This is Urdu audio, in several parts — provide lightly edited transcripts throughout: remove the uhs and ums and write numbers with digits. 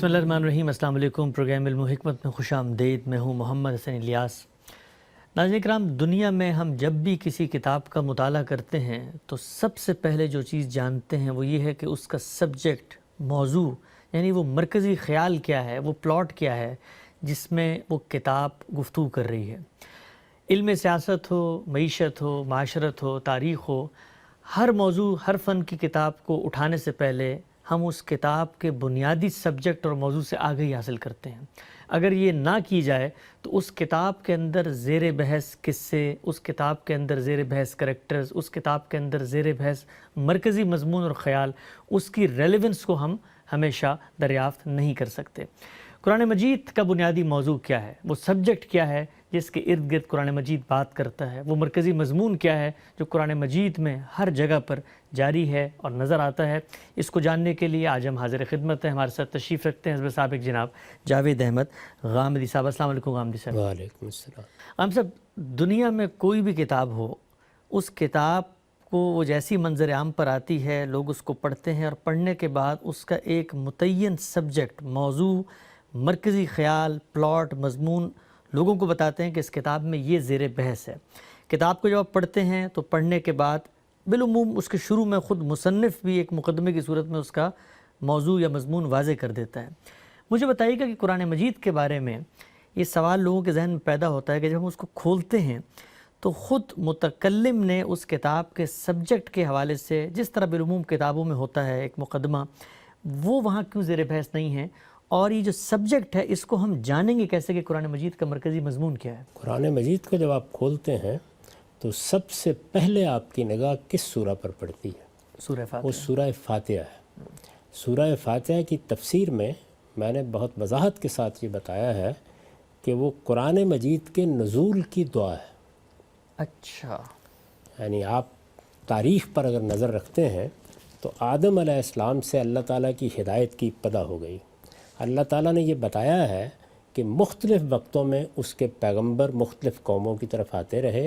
بسم اللہ الرحمن الرحیم۔ السلام علیکم۔ پروگرام علم و حکمت میں خوش آمدید۔ میں ہوں محمد حسن الیاس۔ ناظرین کرام، دنیا میں ہم جب بھی کسی کتاب کا مطالعہ کرتے ہیں تو سب سے پہلے جو چیز جانتے ہیں وہ یہ ہے کہ اس کا سبجیکٹ، موضوع، یعنی وہ مرکزی خیال کیا ہے، وہ پلاٹ کیا ہے جس میں وہ کتاب گفتگو کر رہی ہے۔ علم سیاست ہو، معیشت ہو، معاشرت ہو، تاریخ ہو، ہر موضوع، ہر فن کی کتاب کو اٹھانے سے پہلے ہم اس کتاب کے بنیادی سبجیکٹ اور موضوع سے آگاہی حاصل کرتے ہیں۔ اگر یہ نہ کی جائے تو اس کتاب کے اندر زیر بحث قصے، اس کتاب کے اندر زیر بحث کریکٹرز، اس کتاب کے اندر زیر بحث مرکزی مضمون اور خیال، اس کی ریلیونس کو ہم ہمیشہ دریافت نہیں کر سکتے۔ قرآن مجید کا بنیادی موضوع کیا ہے، وہ سبجیکٹ کیا ہے جس کے ارد گرد قرآن مجید بات کرتا ہے، وہ مرکزی مضمون کیا ہے جو قرآن مجید میں ہر جگہ پر جاری ہے اور نظر آتا ہے، اس کو جاننے کے لیے آج ہم حاضر خدمت ہیں۔ ہمارے ساتھ تشریف رکھتے ہیں حضرت سابق جناب جاوید احمد غامدی صاحب۔ السلام علیکم غامدی صاحب۔ وعلیکم السلام۔ غامدی صاحب، دنیا میں کوئی بھی کتاب ہو، اس کتاب کو وہ جیسی منظر عام پر آتی ہے، لوگ اس کو پڑھتے ہیں اور پڑھنے کے بعد اس کا ایک متعین سبجیکٹ، موضوع، مرکزی خیال، پلاٹ، مضمون لوگوں کو بتاتے ہیں کہ اس کتاب میں یہ زیر بحث ہے۔ کتاب کو جب آپ پڑھتے ہیں تو پڑھنے کے بعد بالعموم اس کے شروع میں خود مصنف بھی ایک مقدمے کی صورت میں اس کا موضوع یا مضمون واضح کر دیتا ہے۔ مجھے بتائیے گا کہ قرآن مجید کے بارے میں یہ سوال لوگوں کے ذہن میں پیدا ہوتا ہے کہ جب ہم اس کو کھولتے ہیں تو خود متکلم نے اس کتاب کے سبجیکٹ کے حوالے سے، جس طرح بالعموم کتابوں میں ہوتا ہے ایک مقدمہ، وہ وہاں کیوں زیر بحث نہیں ہے؟ اور یہ جو سبجیکٹ ہے اس کو ہم جانیں گے کیسے کہ قرآن مجید کا مرکزی مضمون کیا ہے؟ قرآن مجید کو جب آپ کھولتے ہیں تو سب سے پہلے آپ کی نگاہ کس سورہ پر پڑتی ہے؟ سورہ فاتحہ۔ وہ سورہ فاتحہ ہے۔ سورہ فاتحہ کی تفسیر میں نے بہت وضاحت کے ساتھ یہ بتایا ہے کہ وہ قرآن مجید کے نزول کی دعا ہے۔ اچھا، یعنی آپ تاریخ پر اگر نظر رکھتے ہیں تو آدم علیہ السلام سے اللہ تعالیٰ کی ہدایت کی ابتدا ہو گئی۔ اللہ تعالیٰ نے یہ بتایا ہے کہ مختلف وقتوں میں اس کے پیغمبر مختلف قوموں کی طرف آتے رہے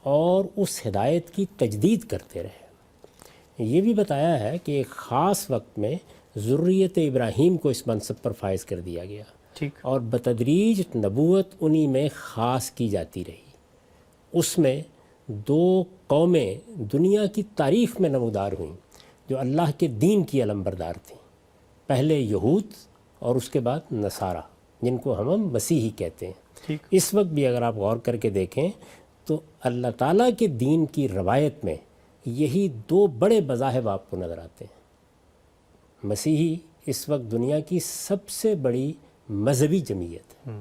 اور اس ہدایت کی تجدید کرتے رہے۔ یہ بھی بتایا ہے کہ ایک خاص وقت میں ذریت ابراہیم کو اس منصب پر فائز کر دیا گیا، ٹھیک، اور بتدریج نبوت انہی میں خاص کی جاتی رہی۔ اس میں دو قومیں دنیا کی تاریخ میں نمودار ہوئیں جو اللہ کے دین کی علمبردار تھیں، پہلے یہود اور اس کے بعد نصارہ، جن کو ہم مسیحی کہتے ہیں۔ ٹھیک، اس وقت بھی اگر آپ غور کر کے دیکھیں تو اللہ تعالیٰ کے دین کی روایت میں یہی دو بڑے مذاہب آپ کو نظر آتے ہیں۔ مسیحی اس وقت دنیا کی سب سے بڑی مذہبی جمعیت ہے،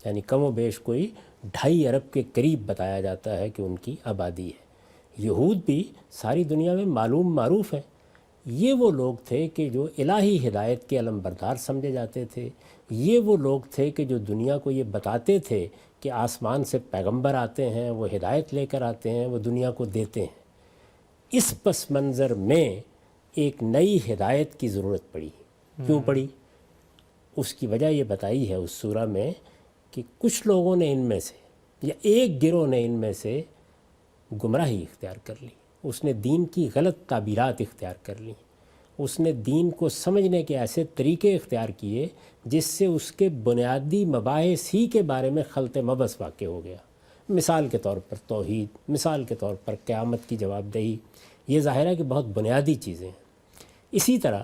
یعنی کم و بیش کوئی 2.5 ارب کے قریب بتایا جاتا ہے کہ ان کی آبادی ہے۔ یہود بھی ساری دنیا میں معروف ہیں۔ یہ وہ لوگ تھے کہ جو الہی ہدایت کے علمبردار سمجھے جاتے تھے۔ یہ وہ لوگ تھے کہ جو دنیا کو یہ بتاتے تھے کہ آسمان سے پیغمبر آتے ہیں، وہ ہدایت لے کر آتے ہیں، وہ دنیا کو دیتے ہیں۔ اس پس منظر میں ایک نئی ہدایت کی ضرورت پڑی۔ کیوں پڑی؟ اس کی وجہ یہ بتائی ہے اس سورہ میں کہ کچھ لوگوں نے ان میں سے، یا ایک گروہ نے ان میں سے گمراہی اختیار کر لی، اس نے دین کی غلط تعبیرات اختیار کر لیں، اس نے دین کو سمجھنے کے ایسے طریقے اختیار کیے جس سے اس کے بنیادی مباحث ہی کے بارے میں خلط مبحث واقع ہو گیا۔ مثال کے طور پر توحید، مثال کے طور پر قیامت کی جواب دہی، یہ ظاہر ہے کہ بہت بنیادی چیزیں ہیں۔ اسی طرح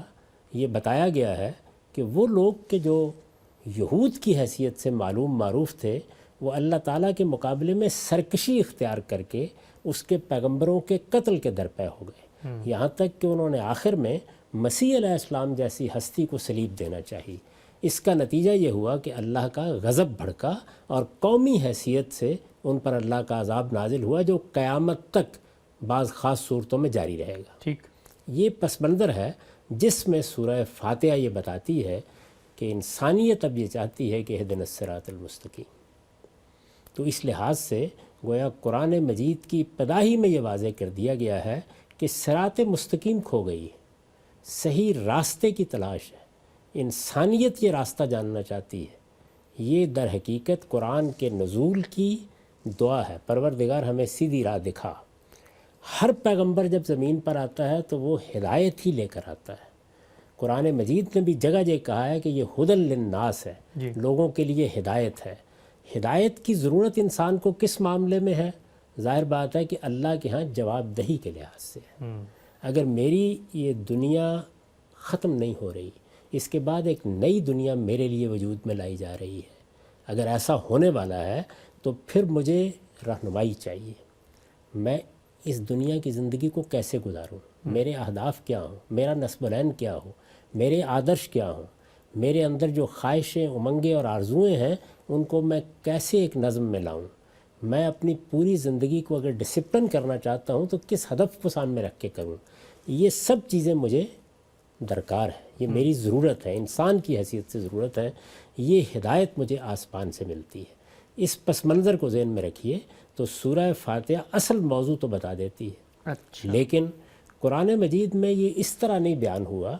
یہ بتایا گیا ہے کہ وہ لوگ کہ جو یہود کی حیثیت سے معروف تھے، وہ اللہ تعالیٰ کے مقابلے میں سرکشی اختیار کر کے اس کے پیغمبروں کے قتل کے درپے ہو گئے، یہاں تک کہ انہوں نے آخر میں مسیح علیہ السلام جیسی ہستی کو صلیب دینا چاہی۔ اس کا نتیجہ یہ ہوا کہ اللہ کا غضب بھڑکا اور قومی حیثیت سے ان پر اللہ کا عذاب نازل ہوا، جو قیامت تک بعض خاص صورتوں میں جاری رہے گا۔ ٹھیک، یہ پس منظر ہے جس میں سورہ فاتحہ یہ بتاتی ہے کہ انسانیت اب یہ چاہتی ہے کہ اہدنا الصراط المستقیم۔ تو اس لحاظ سے گویا قرآن مجید کی ابتدائی میں یہ واضح کر دیا گیا ہے کہ صراط مستقیم کھو گئی ہے، صحیح راستے کی تلاش ہے، انسانیت یہ راستہ جاننا چاہتی ہے۔ یہ در حقیقت قرآن کے نزول کی دعا ہے، پروردگار ہمیں سیدھی راہ دکھا۔ ہر پیغمبر جب زمین پر آتا ہے تو وہ ہدایت ہی لے کر آتا ہے۔ قرآن مجید نے بھی جگہ جگہ کہا ہے کہ یہ ہدی للناس ہے، جی لوگوں کے لیے ہدایت ہے۔ ہدایت کی ضرورت انسان کو کس معاملے میں ہے؟ ظاہر بات ہے کہ اللہ کے ہاں جواب دہی کے لحاظ سے ہے۔ اگر میری یہ دنیا ختم نہیں ہو رہی، اس کے بعد ایک نئی دنیا میرے لیے وجود میں لائی جا رہی ہے، اگر ایسا ہونے والا ہے تو پھر مجھے رہنمائی چاہیے۔ میں اس دنیا کی زندگی کو کیسے گزاروں، میرے اہداف کیا ہوں، میرا نصب العین کیا ہو، میرے آدرش کیا ہوں، میرے اندر جو خواہشیں، امنگیں اور آرزوئیں ہیں ان کو میں کیسے ایک نظم میں لاؤں۔ میں اپنی پوری زندگی کو اگر ڈسپلن کرنا چاہتا ہوں تو کس ہدف کو سامنے رکھ کے کروں۔ یہ سب چیزیں مجھے درکار ہے، یہ میری ضرورت ہے، انسان کی حیثیت سے ضرورت ہے۔ یہ ہدایت مجھے آسمان سے ملتی ہے۔ اس پس منظر کو ذہن میں رکھیے تو سورہ فاتحہ اصل موضوع تو بتا دیتی ہے، اچھا لیکن قرآن مجید میں یہ اس طرح نہیں بیان ہوا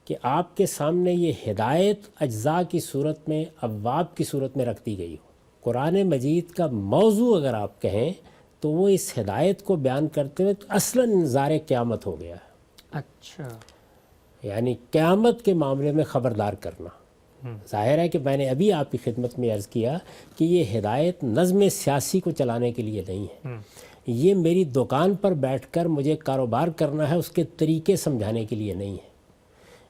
کہ آپ کے سامنے یہ ہدایت اجزاء کی صورت میں، ابواب کی صورت میں رکھ دی گئی ہو۔ قرآن مجید کا موضوع اگر آپ کہیں تو وہ اس ہدایت کو بیان کرتے ہوئے اصلاً انذار قیامت ہو گیا ہے، اچھا یعنی قیامت کے معاملے میں خبردار کرنا۔ ظاہر ہے کہ میں نے ابھی آپ کی خدمت میں عرض کیا کہ یہ ہدایت نظم سیاسی کو چلانے کے لیے نہیں ہے، یہ میری دکان پر بیٹھ کر مجھے کاروبار کرنا ہے اس کے طریقے سمجھانے کے لیے نہیں ہے،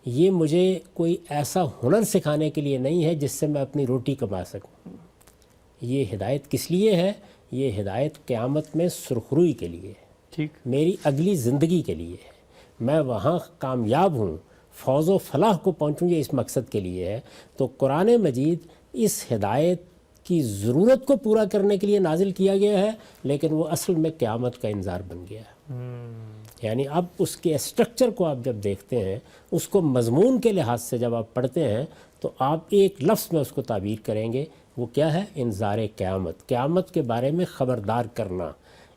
یہ مجھے کوئی ایسا ہنر سکھانے کے لیے نہیں ہے جس سے میں اپنی روٹی کما سکوں۔ یہ ہدایت کس لیے ہے؟ یہ ہدایت قیامت میں سرخروئی کے لیے ہے، ٹھیک میری اگلی زندگی کے لیے ہے، میں وہاں کامیاب ہوں، فوز و فلاح کو پہنچوں، یہ اس مقصد کے لیے ہے۔ تو قرآن مجید اس ہدایت کی ضرورت کو پورا کرنے کے لیے نازل کیا گیا ہے، لیکن وہ اصل میں قیامت کا انذار بن گیا ہے۔ یعنی اب اس کے اسٹرکچر کو آپ جب دیکھتے ہیں، اس کو مضمون کے لحاظ سے جب آپ پڑھتے ہیں تو آپ ایک لفظ میں اس کو تعبیر کریں گے، وہ کیا ہے؟ انذار قیامت، قیامت کے بارے میں خبردار کرنا۔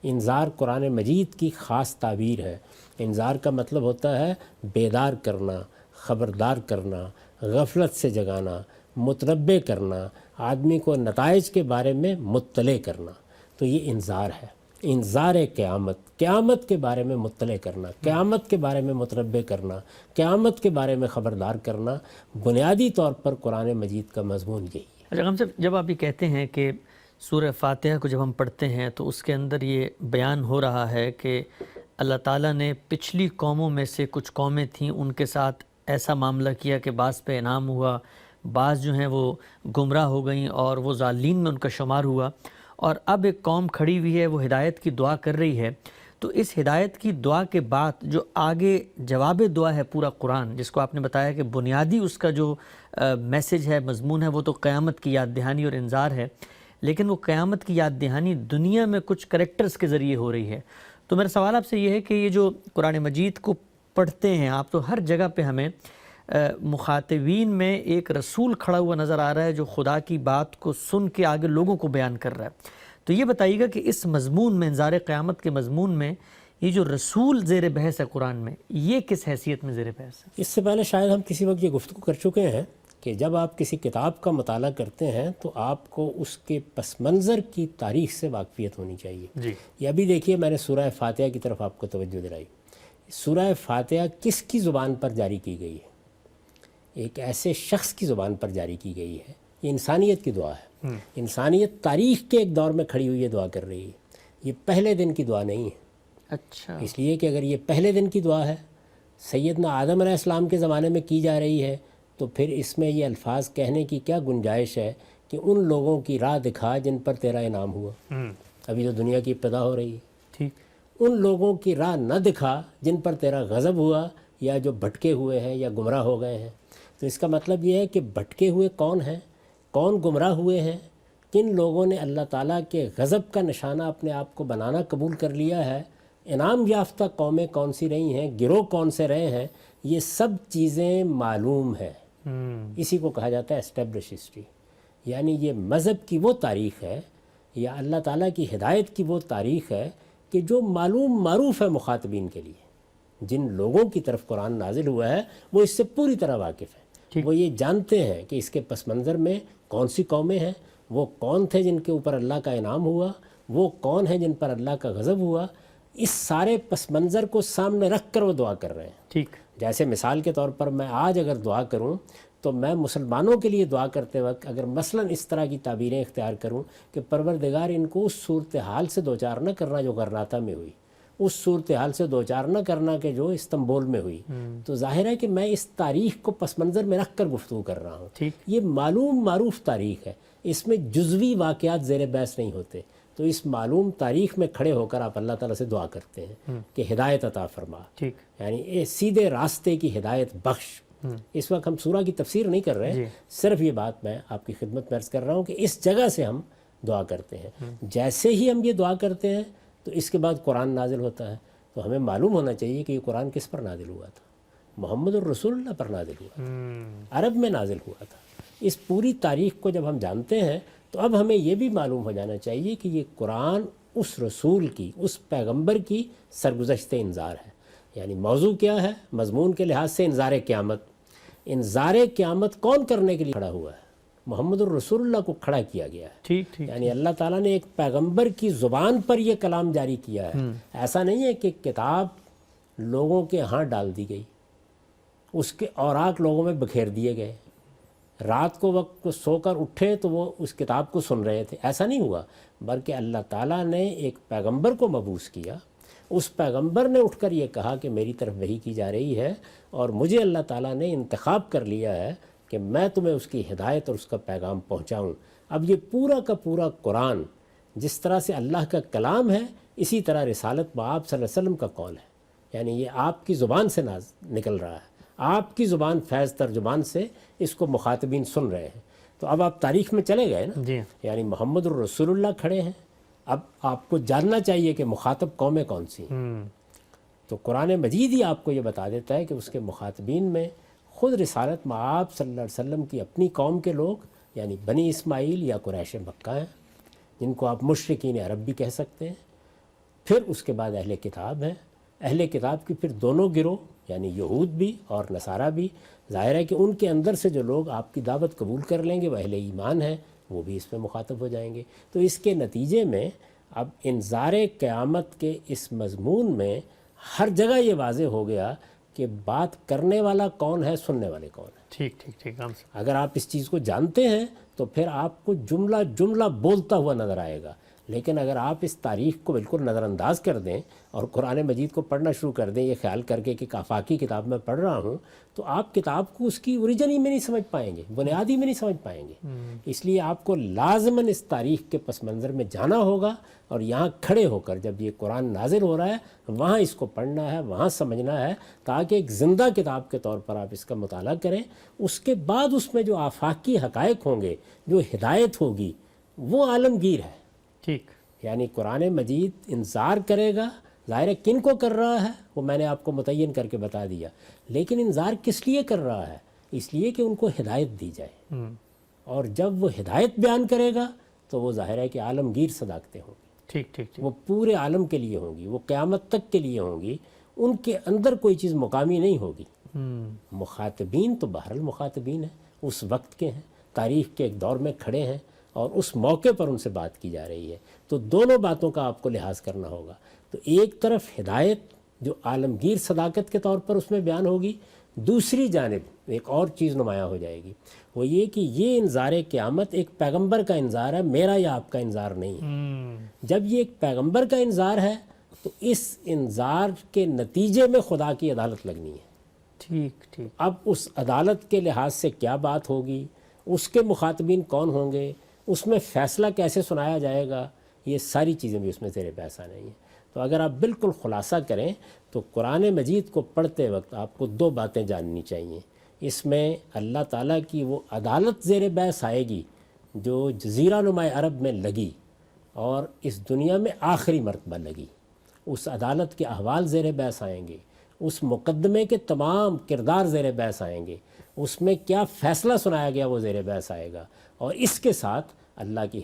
انذار قرآن مجید کی خاص تعبیر ہے۔ انذار کا مطلب ہوتا ہے بیدار کرنا، خبردار کرنا، غفلت سے جگانا، متنبع کرنا، آدمی کو نتائج کے بارے میں مطلع کرنا۔ تو یہ انذار ہے، انذار قیامت، قیامت کے بارے میں مطلع کرنا، قیامت کے بارے میں متنبع کرنا، قیامت کے بارے میں خبردار کرنا۔ بنیادی طور پر قرآن مجید کا مضمون یہی ہے۔ اچھا غم صاحب، جب آپ یہ کہتے ہیں کہ سورہ فاتحہ کو جب ہم پڑھتے ہیں تو اس کے اندر یہ بیان ہو رہا ہے کہ اللہ تعالیٰ نے پچھلی قوموں میں سے کچھ قومیں تھیں، ان کے ساتھ ایسا معاملہ کیا کہ بعض پہ انعام ہوا، بعض جو ہیں وہ گمراہ ہو گئیں اور وہ ضالین میں ان کا شمار ہوا، اور اب ایک قوم کھڑی ہوئی ہے، وہ ہدایت کی دعا کر رہی ہے۔ تو اس ہدایت کی دعا کے بعد جو آگے جواب دعا ہے پورا قرآن، جس کو آپ نے بتایا کہ بنیادی اس کا جو میسج ہے، مضمون ہے، وہ تو قیامت کی یاد دہانی اور انذار ہے، لیکن وہ قیامت کی یاد دہانی دنیا میں کچھ کریکٹرز کے ذریعے ہو رہی ہے۔ تو میرا سوال آپ سے یہ ہے کہ یہ جو قرآن مجید کو پڑھتے ہیں آپ، تو ہر جگہ پہ ہمیں مخاطبین میں ایک رسول کھڑا ہوا نظر آ رہا ہے جو خدا کی بات کو سن کے آگے لوگوں کو بیان کر رہا ہے۔ تو یہ بتائیے گا کہ اس مضمون میں، انذار قیامت کے مضمون میں، یہ جو رسول زیر بحث ہے قرآن میں، یہ کس حیثیت میں زیر بحث ہے؟ اس سے پہلے شاید ہم کسی وقت یہ گفتگو کر چکے ہیں کہ جب آپ کسی کتاب کا مطالعہ کرتے ہیں تو آپ کو اس کے پس منظر کی تاریخ سے واقفیت ہونی چاہیے۔ جی یہ ابھی دیکھیے میں نے سورہ فاتحہ کی طرف آپ کو توجہ دلائی۔ سورہ فاتحہ کس کی زبان پر جاری کی گئی ہے؟ ایک ایسے شخص کی زبان پر جاری کی گئی ہے۔ یہ انسانیت کی دعا ہے، انسانیت تاریخ کے ایک دور میں کھڑی ہوئی یہ دعا کر رہی ہے، یہ پہلے دن کی دعا نہیں ہے۔ اچھا، اس لیے کہ اگر یہ پہلے دن کی دعا ہے، سیدنا آدم علیہ السلام کے زمانے میں کی جا رہی ہے، تو پھر اس میں یہ الفاظ کہنے کی کیا گنجائش ہے کہ ان لوگوں کی راہ دکھا جن پر تیرا انعام ہوا۔ ابھی تو دنیا کی ابتدا ہو رہی ہے، ٹھیک، ان لوگوں کی راہ نہ دکھا جن پر تیرا غضب ہوا یا جو بھٹکے ہوئے ہیں یا گمراہ ہو گئے ہیں۔ تو اس کا مطلب یہ ہے کہ بھٹکے ہوئے کون ہیں، کون گمراہ ہوئے ہیں، کن لوگوں نے اللہ تعالیٰ کے غضب کا نشانہ اپنے آپ کو بنانا قبول کر لیا ہے، انعام یافتہ قومیں کون سی رہی ہیں، گروہ کون سے رہے ہیں، یہ سب چیزیں معلوم ہیں۔ اسی کو کہا جاتا ہے اسٹیبلش ہسٹری، یعنی یہ مذہب کی وہ تاریخ ہے یا اللہ تعالیٰ کی ہدایت کی وہ تاریخ ہے کہ جو معلوم معروف ہے مخاطبین کے لیے۔ جن لوگوں کی طرف قرآن نازل ہوا ہے وہ اس سے پوری طرح واقف ہیں، وہ یہ جانتے ہیں کہ اس کے پس منظر میں کون سی قومیں ہیں، وہ کون تھے جن کے اوپر اللہ کا انعام ہوا، وہ کون ہیں جن پر اللہ کا غضب ہوا۔ اس سارے پس منظر کو سامنے رکھ کر وہ دعا کر رہے ہیں۔ ٹھیک، جیسے مثال کے طور پر میں آج اگر دعا کروں تو میں مسلمانوں کے لیے دعا کرتے وقت اگر مثلاً اس طرح کی تعبیریں اختیار کروں کہ پروردگار ان کو اس صورتحال سے دوچار نہ کرنا جو غرناطہ میں ہوئی، اس صورتحال سے دوچار نہ کرنا کہ جو استنبول میں ہوئی، تو ظاہر ہے کہ میں اس تاریخ کو پس منظر میں رکھ کر گفتگو کر رہا ہوں۔ ٹھیک، یہ معلوم معروف تاریخ ہے، اس میں جزوی واقعات زیر بحث نہیں ہوتے، تو اس معلوم تاریخ میں کھڑے ہو کر آپ اللہ تعالیٰ سے دعا کرتے ہیں کہ ہدایت عطا فرما، ٹھیک، یعنی یہ سیدھے راستے کی ہدایت بخش۔ اس وقت ہم سورہ کی تفسیر نہیں کر رہے، صرف یہ بات میں آپ کی خدمت میں عرض کر رہا ہوں کہ اس جگہ سے ہم دعا کرتے ہیں۔ جیسے ہی ہم یہ دعا کرتے ہیں تو اس کے بعد قرآن نازل ہوتا ہے، تو ہمیں معلوم ہونا چاہیے کہ یہ قرآن کس پر نازل ہوا تھا؟ محمد الرسول اللہ پر نازل ہوا تھا، عرب میں نازل ہوا تھا۔ اس پوری تاریخ کو جب ہم جانتے ہیں تو اب ہمیں یہ بھی معلوم ہو جانا چاہیے کہ یہ قرآن اس رسول کی، اس پیغمبر کی سرگزشت انذار ہے۔ یعنی موضوع کیا ہے؟ مضمون کے لحاظ سے انذار قیامت۔ انذار قیامت کون کرنے کے لیے کھڑا ہوا ہے؟ محمد الرسول اللہ کو کھڑا کیا گیا ہے۔ ٹھیک، ٹھیک، یعنی اللہ تعالیٰ نے ایک پیغمبر کی زبان پر یہ کلام جاری کیا ہے۔ ایسا نہیں ہے کہ کتاب لوگوں کے ہاں ڈال دی گئی، اس کے اوراق لوگوں میں بکھیر دیے گئے، رات کو وقت سو کر اٹھے تو وہ اس کتاب کو سن رہے تھے، ایسا نہیں ہوا، بلکہ اللہ تعالیٰ نے ایک پیغمبر کو مبعوث کیا، اس پیغمبر نے اٹھ کر یہ کہا کہ میری طرف وحی کی جا رہی ہے اور مجھے اللہ تعالیٰ نے انتخاب کر لیا ہے کہ میں تمہیں اس کی ہدایت اور اس کا پیغام پہنچاؤں۔ اب یہ پورا کا پورا قرآن جس طرح سے اللہ کا کلام ہے، اسی طرح رسالت بآب صلی اللہ علیہ وسلم کا قول ہے، یعنی یہ آپ کی زبان سے نکل رہا ہے، آپ کی زبان فیض ترجمان سے اس کو مخاطبین سن رہے ہیں۔ تو اب آپ تاریخ میں چلے گئے نا، جی، یعنی محمد الرسول اللہ کھڑے ہیں، اب آپ کو جاننا چاہیے کہ مخاطب قومیں کون سی ہیں۔ تو قرآن مجید ہی آپ کو یہ بتا دیتا ہے کہ اس کے مخاطبین میں خود رسالت مآب صلی اللہ علیہ وسلم کی اپنی قوم کے لوگ، یعنی بنی اسماعیل یا قریش مکہ ہیں، جن کو آپ مشرکین عرب بھی کہہ سکتے ہیں۔ پھر اس کے بعد اہل کتاب ہیں، اہل کتاب کی پھر دونوں گروہ، یعنی یہود بھی اور نصارہ بھی۔ ظاہر ہے کہ ان کے اندر سے جو لوگ آپ کی دعوت قبول کر لیں گے وہ اہل ایمان ہیں، وہ بھی اس میں مخاطب ہو جائیں گے۔ تو اس کے نتیجے میں اب انذار قیامت کے اس مضمون میں ہر جگہ یہ واضح ہو گیا کہ بات کرنے والا کون ہے، سننے والے کون ہیں۔ ٹھیک، ٹھیک، ٹھیک، اگر آپ اس چیز کو جانتے ہیں تو پھر آپ کو جملہ جملہ بولتا ہوا نظر آئے گا، لیکن اگر آپ اس تاریخ کو بالکل نظر انداز کر دیں اور قرآن مجید کو پڑھنا شروع کر دیں یہ خیال کر کے کہ آفاقی کتاب میں پڑھ رہا ہوں، تو آپ کتاب کو اس کی اوریجن ہی میں نہیں سمجھ پائیں گے، بنیادی میں نہیں سمجھ پائیں گے۔ اس لیے آپ کو لازماً اس تاریخ کے پس منظر میں جانا ہوگا اور یہاں کھڑے ہو کر جب یہ قرآن نازل ہو رہا ہے وہاں اس کو پڑھنا ہے، وہاں سمجھنا ہے، تاکہ ایک زندہ کتاب کے طور پر آپ اس کا مطالعہ کریں۔ اس کے بعد اس میں جو آفاقی حقائق ہوں گے، جو ہدایت ہوگی، وہ عالمگیر ہے۔ ٹھیک، یعنی قرآن مجید انذار کرے گا، ظاہر ہے کن کو کر رہا ہے وہ میں نے آپ کو متعین کر کے بتا دیا، لیکن انذار کس لیے کر رہا ہے؟ اس لیے کہ ان کو ہدایت دی جائے، اور جب وہ ہدایت بیان کرے گا تو وہ ظاہر ہے کہ عالمگیر صداقتیں ہوں گی، ٹھیک، ٹھیک، ٹھیک، وہ پورے عالم کے لیے ہوں گی، وہ قیامت تک کے لیے ہوں گی، ان کے اندر کوئی چیز مقامی نہیں ہوگی۔ مخاطبین تو بہرحال مخاطبین ہیں، اس وقت کے ہیں، تاریخ کے ایک دور میں کھڑے ہیں اور اس موقع پر ان سے بات کی جا رہی ہے، تو دونوں باتوں کا آپ کو لحاظ کرنا ہوگا۔ تو ایک طرف ہدایت جو عالمگیر صداقت کے طور پر اس میں بیان ہوگی، دوسری جانب ایک اور چیز نمایاں ہو جائے گی، وہ یہ کہ یہ انذار قیامت ایک پیغمبر کا انذار ہے، میرا یا آپ کا انذار نہیں ہے۔ جب یہ ایک پیغمبر کا انذار ہے تو اس انذار کے نتیجے میں خدا کی عدالت لگنی ہے۔ ٹھیک، ٹھیک، اب اس عدالت کے لحاظ سے کیا بات ہوگی، اس کے مخاطبین کون ہوں گے، اس میں فیصلہ کیسے سنایا جائے گا، یہ ساری چیزیں بھی اس میں زیر بحث نہیں ہیں۔ تو اگر آپ بالکل خلاصہ کریں تو قرآن مجید کو پڑھتے وقت آپ کو دو باتیں جاننی چاہیے۔ اس میں اللہ تعالیٰ کی وہ عدالت زیر بحث آئے گی جو جزیرہ نما عرب میں لگی اور اس دنیا میں آخری مرتبہ لگی، اس عدالت کے احوال زیر بحث آئیں گے، اس مقدمے کے تمام کردار زیر بحث آئیں گے، اس میں کیا فیصلہ سنایا گیا وہ زیر بحث آئے گا، اور اس کے ساتھ اللہ کی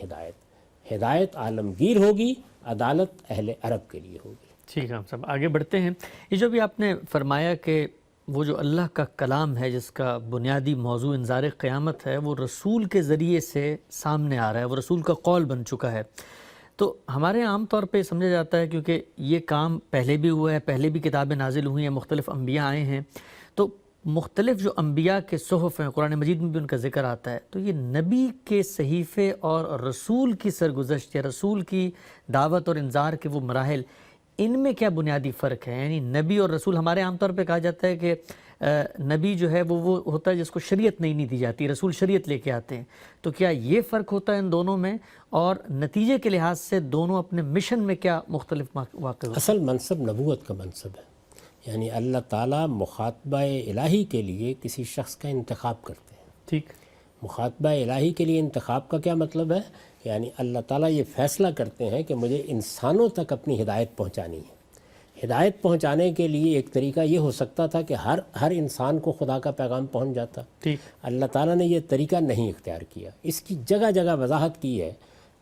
ہدایت عالمگیر ہوگی، عدالت اہل عرب کے لیے ہوگی۔ ٹھیک ہے، ہم سب آگے بڑھتے ہیں۔ یہ جو بھی آپ نے فرمایا کہ وہ جو اللہ کا کلام ہے جس کا بنیادی موضوع انذار قیامت ہے، وہ رسول کے ذریعے سے سامنے آ رہا ہے، وہ رسول کا قول بن چکا ہے، تو ہمارے عام طور پہ سمجھا جاتا ہے کیونکہ یہ کام پہلے بھی ہوا ہے، پہلے بھی کتابیں نازل ہوئی ہیں، مختلف انبیاء آئے ہیں، تو مختلف جو انبیاء کے صحف ہیں قرآن مجید میں بھی ان کا ذکر آتا ہے، تو یہ نبی کے صحیفے اور رسول کی سرگزشت یا رسول کی دعوت اور انذار کے وہ مراحل، ان میں کیا بنیادی فرق ہے؟ یعنی نبی اور رسول، ہمارے عام طور پہ کہا جاتا ہے کہ نبی جو ہے وہ ہوتا ہے جس کو شریعت نہیں دی جاتی، رسول شریعت لے کے آتے ہیں، تو کیا یہ فرق ہوتا ہے ان دونوں میں؟ اور نتیجے کے لحاظ سے دونوں اپنے مشن میں کیا مختلف واقع ہوتے ہیں؟ اصل منصب نبوت کا منصب ہے، یعنی اللہ تعالیٰ مخاطبہ الہی کے لیے کسی شخص کا انتخاب کرتے ہیں۔ ٹھیک۔ مخاطبہ الہی کے لیے انتخاب کا کیا مطلب ہے؟ یعنی اللہ تعالیٰ یہ فیصلہ کرتے ہیں کہ مجھے انسانوں تک اپنی ہدایت پہنچانی ہے۔ ہدایت پہنچانے کے لیے ایک طریقہ یہ ہو سکتا تھا کہ ہر انسان کو خدا کا پیغام پہنچ جاتا، ٹھیک۔ اللہ تعالیٰ نے یہ طریقہ نہیں اختیار کیا، اس کی جگہ جگہ وضاحت کی ہے،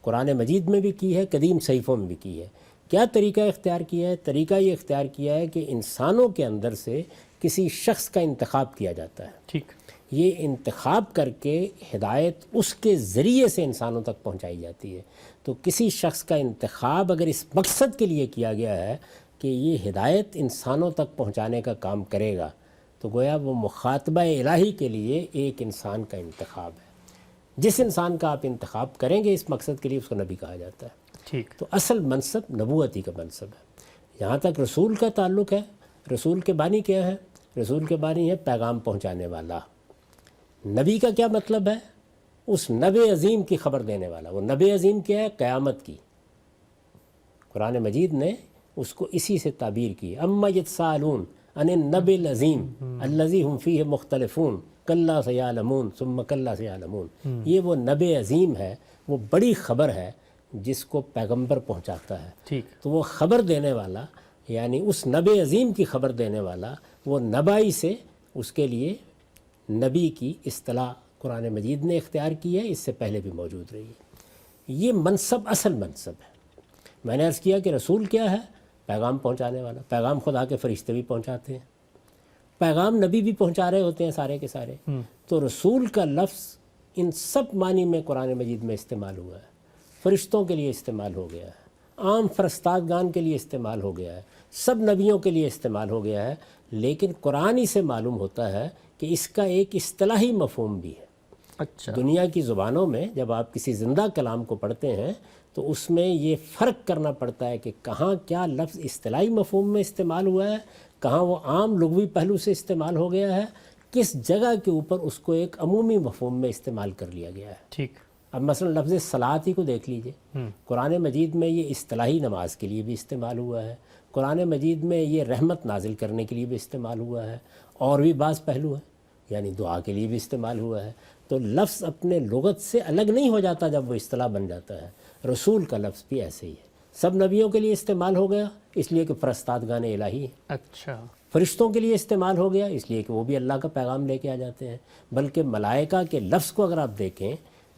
قرآن مجید میں بھی کی ہے، قدیم صحیفوں میں بھی کی ہے۔ کیا طریقہ اختیار کیا ہے؟ طریقہ یہ اختیار کیا ہے کہ انسانوں کے اندر سے کسی شخص کا انتخاب کیا جاتا ہے، ٹھیک۔ یہ انتخاب کر کے ہدایت اس کے ذریعے سے انسانوں تک پہنچائی جاتی ہے۔ تو کسی شخص کا انتخاب اگر اس مقصد کے لیے کیا گیا ہے کہ یہ ہدایت انسانوں تک پہنچانے کا کام کرے گا، تو گویا وہ مخاطبہ الہی کے لیے ایک انسان کا انتخاب ہے۔ جس انسان کا آپ انتخاب کریں گے اس مقصد کے لیے، اس کو نبی کہا جاتا ہے۔ ٹھیک۔ تو اصل منصب نبوتی کا منصب ہے۔ جہاں تک رسول کا تعلق ہے، رسول کے بانی کیا ہے؟ رسول کے بانی ہے پیغام پہنچانے والا۔ نبی کا کیا مطلب ہے؟ اس نبی عظیم کی خبر دینے والا۔ وہ نبی عظیم کیا ہے؟ قیامت کی۔ قرآن مجید نے اس کو اسی سے تعبیر کی، اما یتسالون عن النبی العظیم الذی هم فیہ مختلفون کلا سیعلمون ثم کلا سیعلمون۔ یہ وہ نبی عظیم ہے، وہ بڑی خبر ہے جس کو پیغمبر پہنچاتا ہے۔ ٹھیک۔ تو وہ خبر دینے والا، یعنی اس نبی عظیم کی خبر دینے والا، وہ نبائی سے اس کے لیے نبی کی اصطلاح قرآن مجید نے اختیار کی ہے، اس سے پہلے بھی موجود رہی ہے۔ یہ منصب اصل منصب ہے۔ میں نے عرض کیا کہ رسول کیا ہے؟ پیغام پہنچانے والا۔ پیغام خدا کے فرشتے بھی پہنچاتے ہیں، پیغام نبی بھی پہنچا رہے ہوتے ہیں سارے کے سارے۔ تو رسول کا لفظ ان سب معنی میں قرآن مجید میں استعمال ہوا ہے۔ فرشتوں کے لیے استعمال ہو گیا ہے، عام فرستادگان کے لیے استعمال ہو گیا ہے، سب نبیوں کے لیے استعمال ہو گیا ہے، لیکن قرآن ہی سے معلوم ہوتا ہے کہ اس کا ایک اصطلاحی مفہوم بھی ہے۔ اچھا۔ دنیا کی زبانوں میں جب آپ کسی زندہ کلام کو پڑھتے ہیں تو اس میں یہ فرق کرنا پڑتا ہے کہ کہاں کیا لفظ اصطلاحی مفہوم میں استعمال ہوا ہے، کہاں وہ عام لغوی پہلو سے استعمال ہو گیا ہے، کس جگہ کے اوپر اس کو ایک عمومی مفہوم میں استعمال کر لیا گیا ہے۔ ٹھیک۔ اب مثلا لفظ صلاۃ ہی کو دیکھ لیجئے، قرآن مجید میں یہ اصطلاحی نماز کے لیے بھی استعمال ہوا ہے، قرآن مجید میں یہ رحمت نازل کرنے کے لیے بھی استعمال ہوا ہے، اور بھی بعض پہلو ہیں، یعنی دعا کے لیے بھی استعمال ہوا ہے۔ تو لفظ اپنے لغت سے الگ نہیں ہو جاتا جب وہ اصطلاح بن جاتا ہے۔ رسول کا لفظ بھی ایسے ہی ہے، سب نبیوں کے لیے استعمال ہو گیا اس لیے کہ فرستادگان الہی ہیں، اچھا۔ فرشتوں کے لیے استعمال ہو گیا اس لیے کہ وہ بھی اللہ کا پیغام لے کے آ جاتے ہیں، بلکہ ملائکہ کے لفظ کو اگر آپ دیکھیں،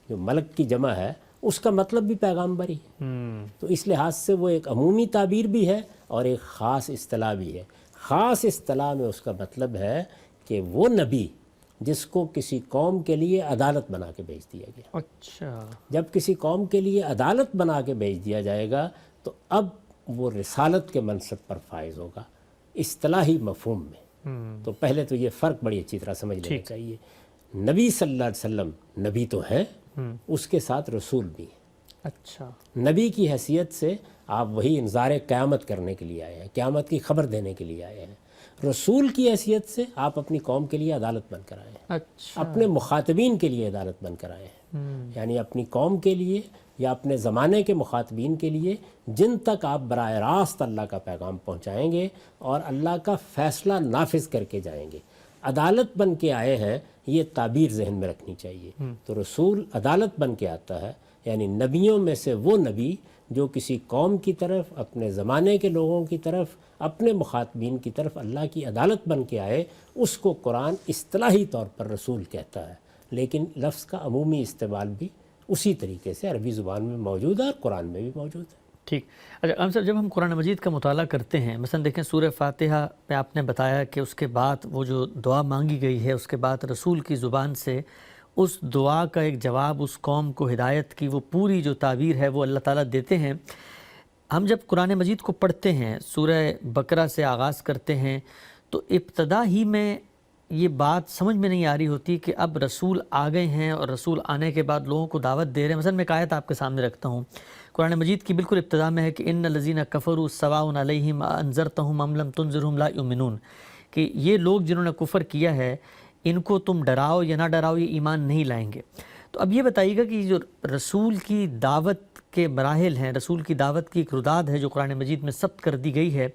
جو ملک کی جمع ہے، اس کا مطلب بھی پیغامبر ہی ہے۔ تو اس لحاظ سے وہ ایک عمومی تعبیر بھی ہے اور ایک خاص اصطلاح بھی ہے۔ خاص اصطلاح میں اس کا مطلب ہے کہ وہ نبی جس کو کسی قوم کے لیے عدالت بنا کے بھیج دیا گیا۔ اچھا۔ جب کسی قوم کے لیے عدالت بنا کے بھیج دیا جائے گا تو اب وہ رسالت کے منصب پر فائز ہوگا اصطلاحی مفہوم میں۔ تو پہلے تو یہ فرق بڑی اچھی طرح سمجھ لینا چاہیے۔ نبی صلی اللہ علیہ وسلم نبی تو ہے، اس کے ساتھ رسول بھی ہے۔ اچھا۔ نبی کی حیثیت سے آپ وہی انذار قیامت کرنے کے لیے آئے ہیں، قیامت کی خبر دینے کے لیے آئے ہیں۔ رسول کی حیثیت سے آپ اپنی قوم کے لیے عدالت بن کر آئے ہیں، اچھا۔ اپنے مخاطبین کے لیے عدالت بن کر آئے ہیں، یعنی اپنی قوم کے لیے یا اپنے زمانے کے مخاطبین کے لیے جن تک آپ براہ راست اللہ کا پیغام پہنچائیں گے اور اللہ کا فیصلہ نافذ کر کے جائیں گے۔ عدالت بن کے آئے ہیں، یہ تعبیر ذہن میں رکھنی چاہیے۔ تو رسول عدالت بن کے آتا ہے، یعنی نبیوں میں سے وہ نبی جو کسی قوم کی طرف، اپنے زمانے کے لوگوں کی طرف، اپنے مخاطبین کی طرف اللہ کی عدالت بن کے آئے، اس کو قرآن اصطلاحی طور پر رسول کہتا ہے، لیکن لفظ کا عمومی استعمال بھی اسی طریقے سے عربی زبان میں موجود ہے اور قرآن میں بھی موجود ہے۔ ٹھیک۔ اچھا ہم صاحب، جب ہم قرآن مجید کا مطالعہ کرتے ہیں، مثلا دیکھیں سورہ فاتحہ پہ آپ نے بتایا کہ اس کے بعد وہ جو دعا مانگی گئی ہے، اس کے بعد رسول کی زبان سے اس دعا کا ایک جواب اس قوم کو ہدایت کی وہ پوری جو تعبیر ہے وہ اللہ تعالیٰ دیتے ہیں۔ ہم جب قرآن مجید کو پڑھتے ہیں، سورہ بقرہ سے آغاز کرتے ہیں، تو ابتدا ہی میں یہ بات سمجھ میں نہیں آ رہی ہوتی کہ اب رسول آ گئے ہیں اور رسول آنے کے بعد لوگوں کو دعوت دے رہے ہیں۔ مثلا میں ایک آیت آپ کے سامنے رکھتا ہوں، قرآن مجید کی بالکل ابتدا میں ہے کہ ان الذین کفروا سواء علیہم انذرتہم ام لم تنذرہم لا یؤمنون، کہ یہ لوگ جنہوں نے کفر کیا ہے ان کو تم ڈراؤ یا نہ ڈراؤ یہ ایمان نہیں لائیں گے۔ تو اب یہ بتائیے گا کہ جو رسول کی دعوت کے مراحل ہیں، رسول کی دعوت کی ایک رداد ہے جو قرآن مجید میں ثبت کر دی گئی ہے،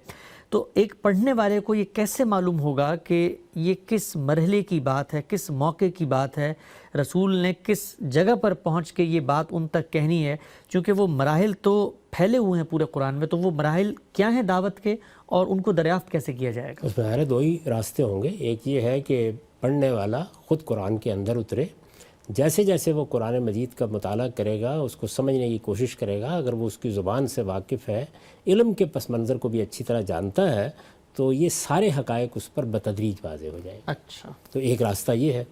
تو ایک پڑھنے والے کو یہ کیسے معلوم ہوگا کہ یہ کس مرحلے کی بات ہے، کس موقع کی بات ہے، رسول نے کس جگہ پر پہنچ کے یہ بات ان تک کہنی ہے؟ چونکہ وہ مراحل تو پھیلے ہوئے ہیں پورے قرآن میں، تو وہ مراحل کیا ہیں دعوت کے اور ان کو دریافت کیسے کیا جائے گا؟ اس میں دو ہی راستے ہوں گے۔ ایک یہ ہے کہ پڑھنے والا خود قرآن کے اندر اترے، جیسے جیسے وہ قرآن مجید کا مطالعہ کرے گا، اس کو سمجھنے کی کوشش کرے گا، اگر وہ اس کی زبان سے واقف ہے، علم کے پس منظر کو بھی اچھی طرح جانتا ہے، تو یہ سارے حقائق اس پر بتدریج واضح ہو جائیں گے۔ اچھا، تو ایک راستہ یہ ہے۔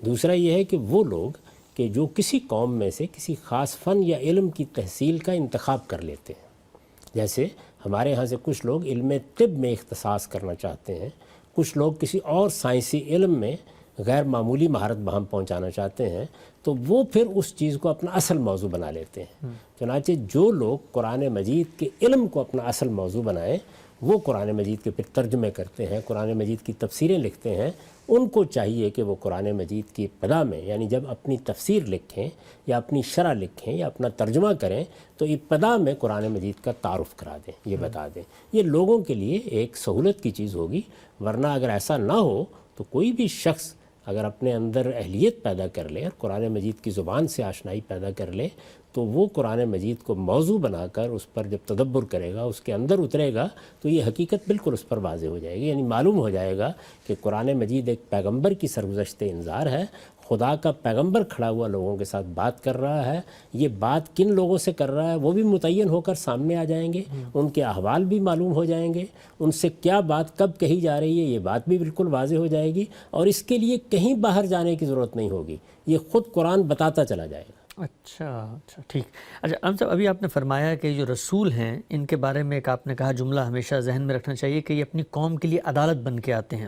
دوسرا یہ ہے کہ وہ لوگ کہ جو کسی قوم میں سے کسی خاص فن یا علم کی تحصیل کا انتخاب کر لیتے ہیں، جیسے ہمارے ہاں سے کچھ لوگ علم طب میں اختصاص کرنا چاہتے ہیں، کچھ لوگ کسی اور سائنسی علم میں غیر معمولی مہارت بہم پہنچانا چاہتے ہیں، تو وہ پھر اس چیز کو اپنا اصل موضوع بنا لیتے ہیں۔ چنانچہ جو لوگ قرآن مجید کے علم کو اپنا اصل موضوع بنائیں، وہ قرآن مجید کے پھر ترجمے کرتے ہیں، قرآن مجید کی تفسیریں لکھتے ہیں۔ ان کو چاہیے کہ وہ قرآن مجید کی ابتدا میں، یعنی جب اپنی تفسیر لکھیں یا اپنی شرح لکھیں یا اپنا ترجمہ کریں، تو ابتدا میں قرآن مجید کا تعارف کرا دیں، یہ بتا دیں۔ یہ لوگوں کے لیے ایک سہولت کی چیز ہوگی، ورنہ اگر ایسا نہ ہو تو کوئی بھی شخص اگر اپنے اندر اہلیت پیدا کر لے اور قرآن مجید کی زبان سے آشنائی پیدا کر لے، تو وہ قرآن مجید کو موضوع بنا کر اس پر جب تدبر کرے گا، اس کے اندر اترے گا، تو یہ حقیقت بالکل اس پر واضح ہو جائے گی۔ یعنی معلوم ہو جائے گا کہ قرآن مجید ایک پیغمبر کی سرگزشت انذار ہے، خدا کا پیغمبر کھڑا ہوا لوگوں کے ساتھ بات کر رہا ہے۔ یہ بات کن لوگوں سے کر رہا ہے وہ بھی متعین ہو کر سامنے آ جائیں گے، ان کے احوال بھی معلوم ہو جائیں گے، ان سے کیا بات کب کہی جا رہی ہے یہ بات بھی بالکل واضح ہو جائے گی، اور اس کے لیے کہیں باہر جانے کی ضرورت نہیں ہوگی، یہ خود قرآن بتاتا چلا جائے گا۔ اچھا ٹھیک۔ اچھا ہم صاحب، ابھی آپ نے فرمایا کہ جو رسول ہیں ان کے بارے میں ایک آپ نے کہا جملہ ہمیشہ ذہن میں رکھنا چاہیے کہ یہ اپنی قوم کے لیے عدالت بن کے آتے ہیں۔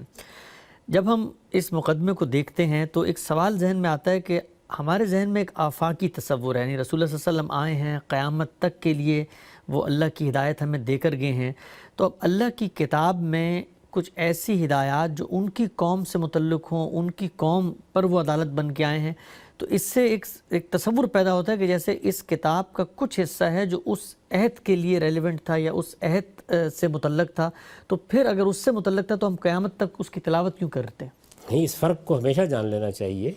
جب ہم اس مقدمے کو دیکھتے ہیں تو ایک سوال ذہن میں آتا ہے کہ ہمارے ذہن میں ایک آفاقی تصور ہے، یعنی رسول اللہ صلی اللہ علیہ وسلم آئے ہیں، قیامت تک کے لیے وہ اللہ کی ہدایت ہمیں دے کر گئے ہیں، تو اب اللہ کی کتاب میں کچھ ایسی ہدایات جو ان کی قوم سے متعلق ہوں، ان کی قوم پر وہ عدالت بن کے آئے ہیں، تو اس سے ایک تصور پیدا ہوتا ہے کہ جیسے اس کتاب کا کچھ حصہ ہے جو اس عہد کے لیے ریلیونٹ تھا یا اس عہد سے متعلق تھا، تو پھر اگر اس سے متعلق تھا تو ہم قیامت تک اس کی تلاوت کیوں کرتے ہیں؟ نہیں، اس فرق کو ہمیشہ جان لینا چاہیے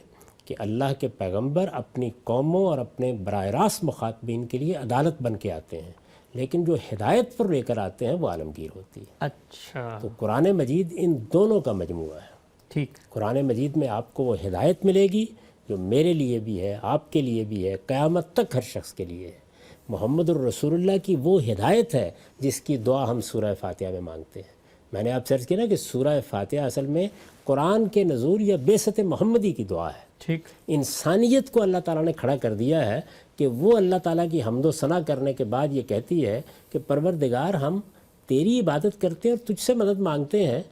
کہ اللہ کے پیغمبر اپنی قوموں اور اپنے براہ راست مخاطبین کے لیے عدالت بن کے آتے ہیں، لیکن جو ہدایت پر لے کر آتے ہیں وہ عالمگیر ہوتی ہے۔ اچھا، تو قرآن مجید ان دونوں کا مجموعہ ہے۔ ٹھیک۔ قرآن مجید میں آپ کو وہ ہدایت ملے گی جو میرے لیے بھی ہے، آپ کے لیے بھی ہے، قیامت تک ہر شخص کے لیے ہے۔ محمد الرسول اللہ کی وہ ہدایت ہے جس کی دعا ہم سورہ فاتحہ میں مانگتے ہیں۔ میں نے آپ سے عرض کیا نا کہ سورہ فاتحہ اصل میں قرآن کے نزول یا بعثت محمدی کی دعا ہے۔ ٹھیک۔ انسانیت کو اللہ تعالیٰ نے کھڑا کر دیا ہے کہ وہ اللہ تعالیٰ کی حمد و ثنا کرنے کے بعد یہ کہتی ہے کہ پروردگار، ہم تیری عبادت کرتے ہیں اور تجھ سے مدد مانگتے ہیں،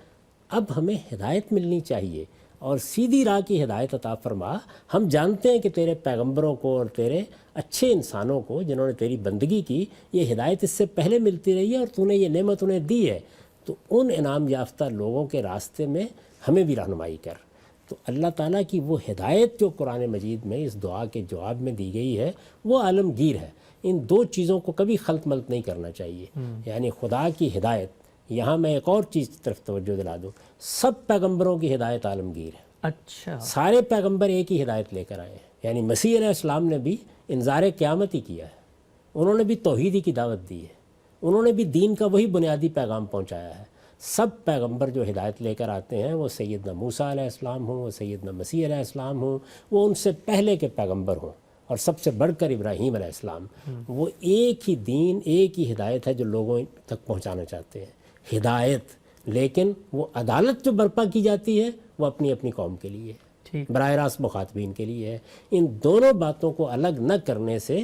اب ہمیں ہدایت ملنی چاہیے اور سیدھی راہ کی ہدایت عطا فرما۔ ہم جانتے ہیں کہ تیرے پیغمبروں کو اور تیرے اچھے انسانوں کو جنہوں نے تیری بندگی کی، یہ ہدایت اس سے پہلے ملتی رہی ہے اور تو نے یہ نعمت انہیں دی ہے، تو ان انعام یافتہ لوگوں کے راستے میں ہمیں بھی رہنمائی کر۔ تو اللہ تعالیٰ کی وہ ہدایت جو قرآن مجید میں اس دعا کے جواب میں دی گئی ہے وہ عالمگیر ہے۔ ان دو چیزوں کو کبھی خلط ملط نہیں کرنا چاہیے۔ یعنی خدا کی ہدایت، یہاں میں ایک اور چیز کی طرف توجہ دلا دوں، سب پیغمبروں کی ہدایت عالمگیر ہے۔ اچھا، سارے پیغمبر ایک ہی ہدایت لے کر آئے ہیں۔ یعنی مسیح علیہ السلام نے بھی انذار قیامت ہی کیا ہے، انہوں نے بھی توحیدی کی دعوت دی ہے، انہوں نے بھی دین کا وہی بنیادی پیغام پہنچایا ہے۔ سب پیغمبر جو ہدایت لے کر آتے ہیں، وہ سیدنا موسیٰ علیہ السلام ہوں، وہ سیدنا مسیح علیہ السلام ہوں، وہ ان سے پہلے کے پیغمبر ہوں، اور سب سے بڑھ کر ابراہیم علیہ السلام، وہ ایک ہی دین، ایک ہی ہدایت ہے جو لوگوں تک پہنچانا چاہتے ہیں، ہدایت۔ لیکن وہ عدالت جو برپا کی جاتی ہے وہ اپنی اپنی قوم کے لیے ہے۔ ٹھیک براہ راست مخاطبین کے لیے ہے۔ ان دونوں باتوں کو الگ نہ کرنے سے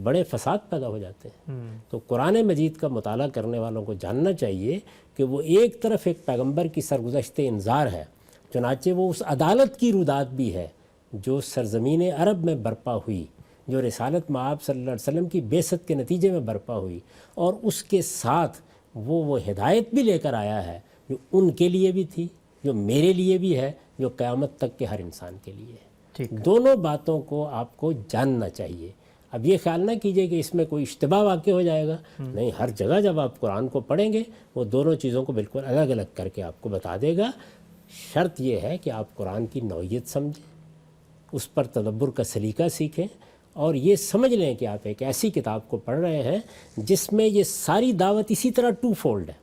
بڑے فساد پیدا ہو جاتے ہیں۔ تو قرآن مجید کا مطالعہ کرنے والوں کو جاننا چاہیے کہ وہ ایک طرف ایک پیغمبر کی سرگزشت انذار ہے، چنانچہ وہ اس عدالت کی رودات بھی ہے جو سرزمین عرب میں برپا ہوئی، جو رسالت مآب صلی اللہ علیہ وسلم کی بعثت کے نتیجے میں برپا ہوئی، اور اس کے ساتھ وہ ہدایت بھی لے کر آیا ہے جو ان کے لیے بھی تھی، جو میرے لیے بھی ہے، جو قیامت تک کے ہر انسان کے لیے ہے۔ ٹھیک دونوں باتوں کو آپ کو جاننا چاہیے۔ اب یہ خیال نہ کیجئے کہ اس میں کوئی اشتباہ واقع ہو جائے گا، نہیں، ہر جگہ جب آپ قرآن کو پڑھیں گے وہ دونوں چیزوں کو بالکل الگ الگ کر کے آپ کو بتا دے گا۔ شرط یہ ہے کہ آپ قرآن کی نوعیت سمجھیں، اس پر تدبر کا سلیقہ سیکھیں، اور یہ سمجھ لیں کہ آپ ایک ایسی کتاب کو پڑھ رہے ہیں جس میں یہ ساری دعوت اسی طرح ٹو فولڈ ہے،